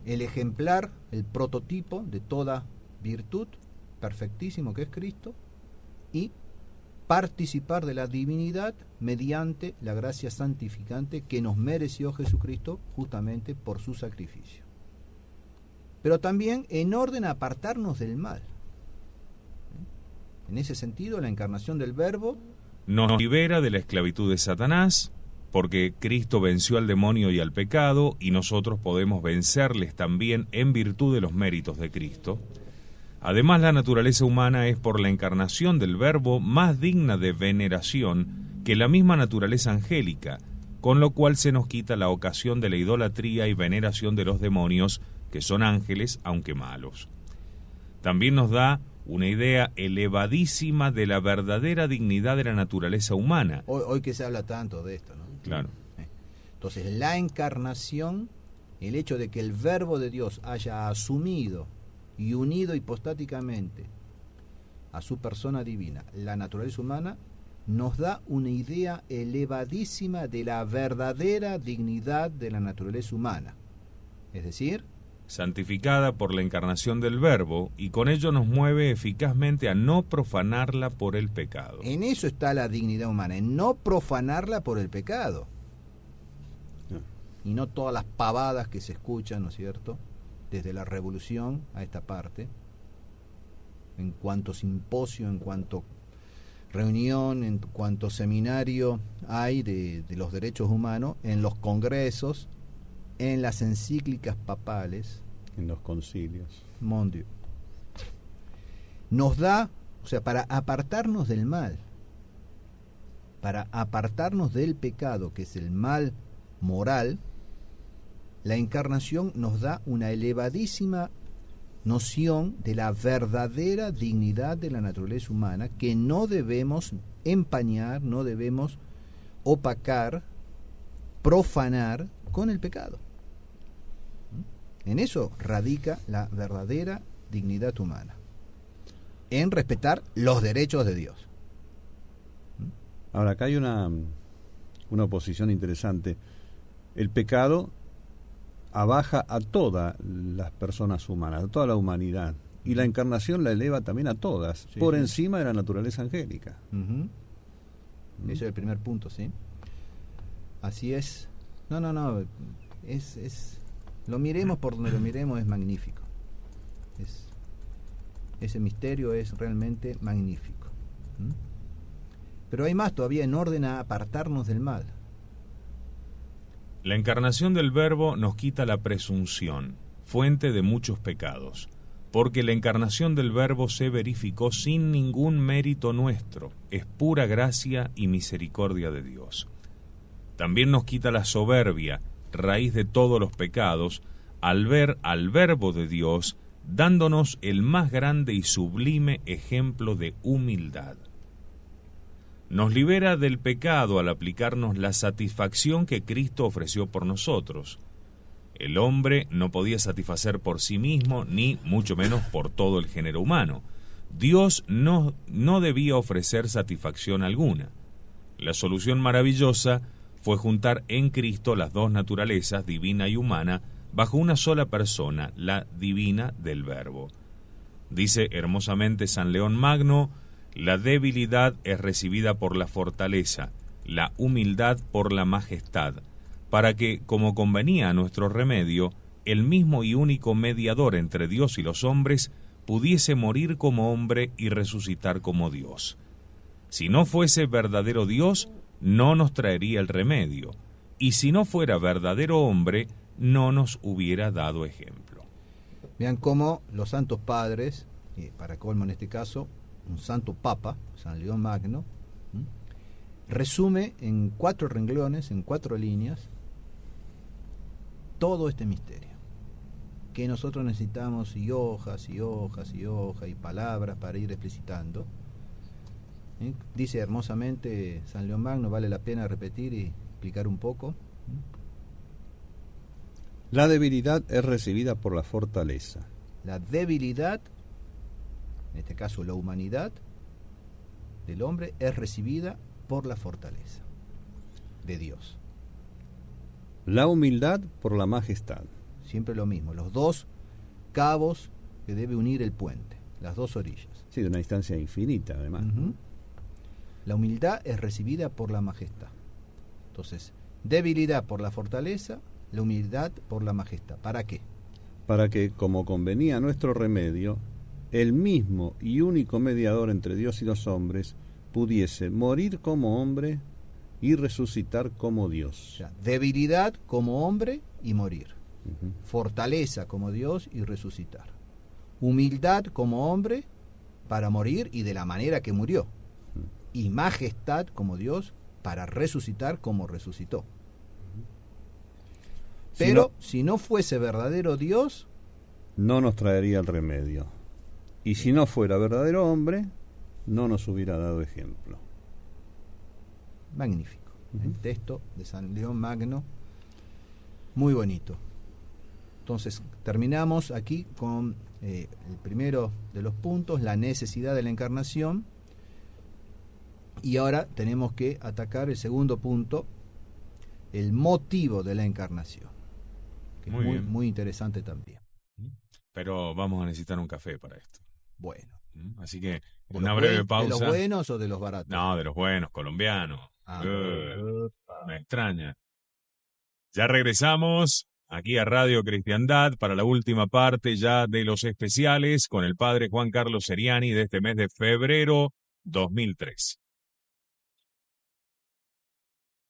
el ejemplar, el prototipo de toda virtud, perfectísimo que es Cristo, y participar de la divinidad mediante la gracia santificante que nos mereció Jesucristo justamente por su sacrificio. Pero también en orden a apartarnos del mal. En ese sentido, la encarnación del Verbo nos libera de la esclavitud de Satanás, porque Cristo venció al demonio y al pecado, y nosotros podemos vencerles también en virtud de los méritos de Cristo. Además, la naturaleza humana es por la encarnación del Verbo más digna de veneración que la misma naturaleza angélica, con lo cual se nos quita la ocasión de la idolatría y veneración de los demonios, que son ángeles, aunque malos. También nos da una idea elevadísima de la verdadera dignidad de la naturaleza humana. Hoy que se habla tanto de esto, ¿no? Claro. Entonces, la encarnación, el hecho de que el Verbo de Dios haya asumido y unido hipostáticamente a su persona divina la naturaleza humana, nos da una idea elevadísima de la verdadera dignidad de la naturaleza humana. Es decir, santificada por la encarnación del Verbo, y con ello nos mueve eficazmente a no profanarla por el pecado. En eso está la dignidad humana, en no profanarla por el pecado. Y no todas las pavadas que se escuchan, ¿no es cierto?, desde la revolución a esta parte, en cuanto simposio, en cuanto reunión, en cuanto seminario hay de los derechos humanos, en los congresos, en las encíclicas papales, en los concilios. Mon Dieu. Nos da, o sea, para apartarnos del mal, para apartarnos del pecado, que es el mal moral, la encarnación nos da una elevadísima noción de la verdadera dignidad de la naturaleza humana que no debemos empañar, no debemos opacar, profanar con el pecado. En eso radica la verdadera dignidad humana, en respetar los derechos de Dios. Ahora, acá hay una oposición interesante. El pecado abaja a todas las personas humanas, a toda la humanidad, y la encarnación la eleva también a todas, sí, por sí. encima de la naturaleza angélica. Ese es el primer punto, ¿sí? Así es. No, es lo miremos por donde lo miremos, es magnífico. Ese misterio es realmente magnífico. Pero hay más todavía, en orden a apartarnos del mal. La encarnación del Verbo nos quita la presunción, fuente de muchos pecados, porque la encarnación del Verbo se verificó sin ningún mérito nuestro, es pura gracia y misericordia de Dios. También nos quita la soberbia, raíz de todos los pecados, al ver al Verbo de Dios dándonos el más grande y sublime ejemplo de humildad. Nos libera del pecado al aplicarnos la satisfacción que Cristo ofreció por nosotros. El hombre no podía satisfacer por sí mismo, ni mucho menos por todo el género humano. Dios no debía ofrecer satisfacción alguna. La solución maravillosa fue juntar en Cristo las dos naturalezas, divina y humana, bajo una sola persona, la divina del Verbo. Dice hermosamente San León Magno: la debilidad es recibida por la fortaleza, la humildad por la majestad, para que, como convenía a nuestro remedio, el mismo y único mediador entre Dios y los hombres pudiese morir como hombre y resucitar como Dios. Si no fuese verdadero Dios, no nos traería el remedio, y si no fuera verdadero hombre, no nos hubiera dado ejemplo. Vean cómo los santos padres, para colmo en este caso, un santo papa, San León Magno, resume en 4 renglones, en 4 líneas, todo este misterio. Que nosotros necesitamos y hojas y hojas y hojas y palabras para ir explicitando. Dice hermosamente San León Magno, vale la pena repetir y explicar un poco. La debilidad es recibida por la fortaleza. La debilidad, en este caso la humanidad del hombre, es recibida por la fortaleza de Dios. La humildad por la majestad. Siempre lo mismo, los 2 cabos que debe unir el puente, las 2 orillas. Sí, de una distancia infinita, además. Uh-huh. La humildad es recibida por la majestad. Entonces, debilidad por la fortaleza, la humildad por la majestad. ¿Para qué? Para que, como convenía nuestro remedio, el mismo y único mediador entre Dios y los hombres pudiese morir como hombre y resucitar como Dios. O sea, debilidad como hombre y morir. Uh-huh. Fortaleza como Dios y resucitar. Humildad como hombre para morir y de la manera que murió. Uh-huh. Y majestad como Dios para resucitar como resucitó. Uh-huh. Pero si no fuese verdadero Dios, no nos traería el remedio. Y si no fuera verdadero hombre, no nos hubiera dado ejemplo. Magnífico. Uh-huh. El texto de San León Magno, muy bonito. Entonces, terminamos aquí con el primero de los puntos, la necesidad de la encarnación. Y ahora tenemos que atacar el segundo punto, el motivo de la encarnación. Que es muy interesante también. Pero vamos a necesitar un café para esto. Bueno. Así que una breve pausa. ¿De los buenos o de los baratos? No, de los buenos, colombianos. Me extraña. Ya regresamos aquí a Radio Cristiandad para la última parte ya de los especiales con el padre Juan Carlos Seriani de este mes de febrero 2003.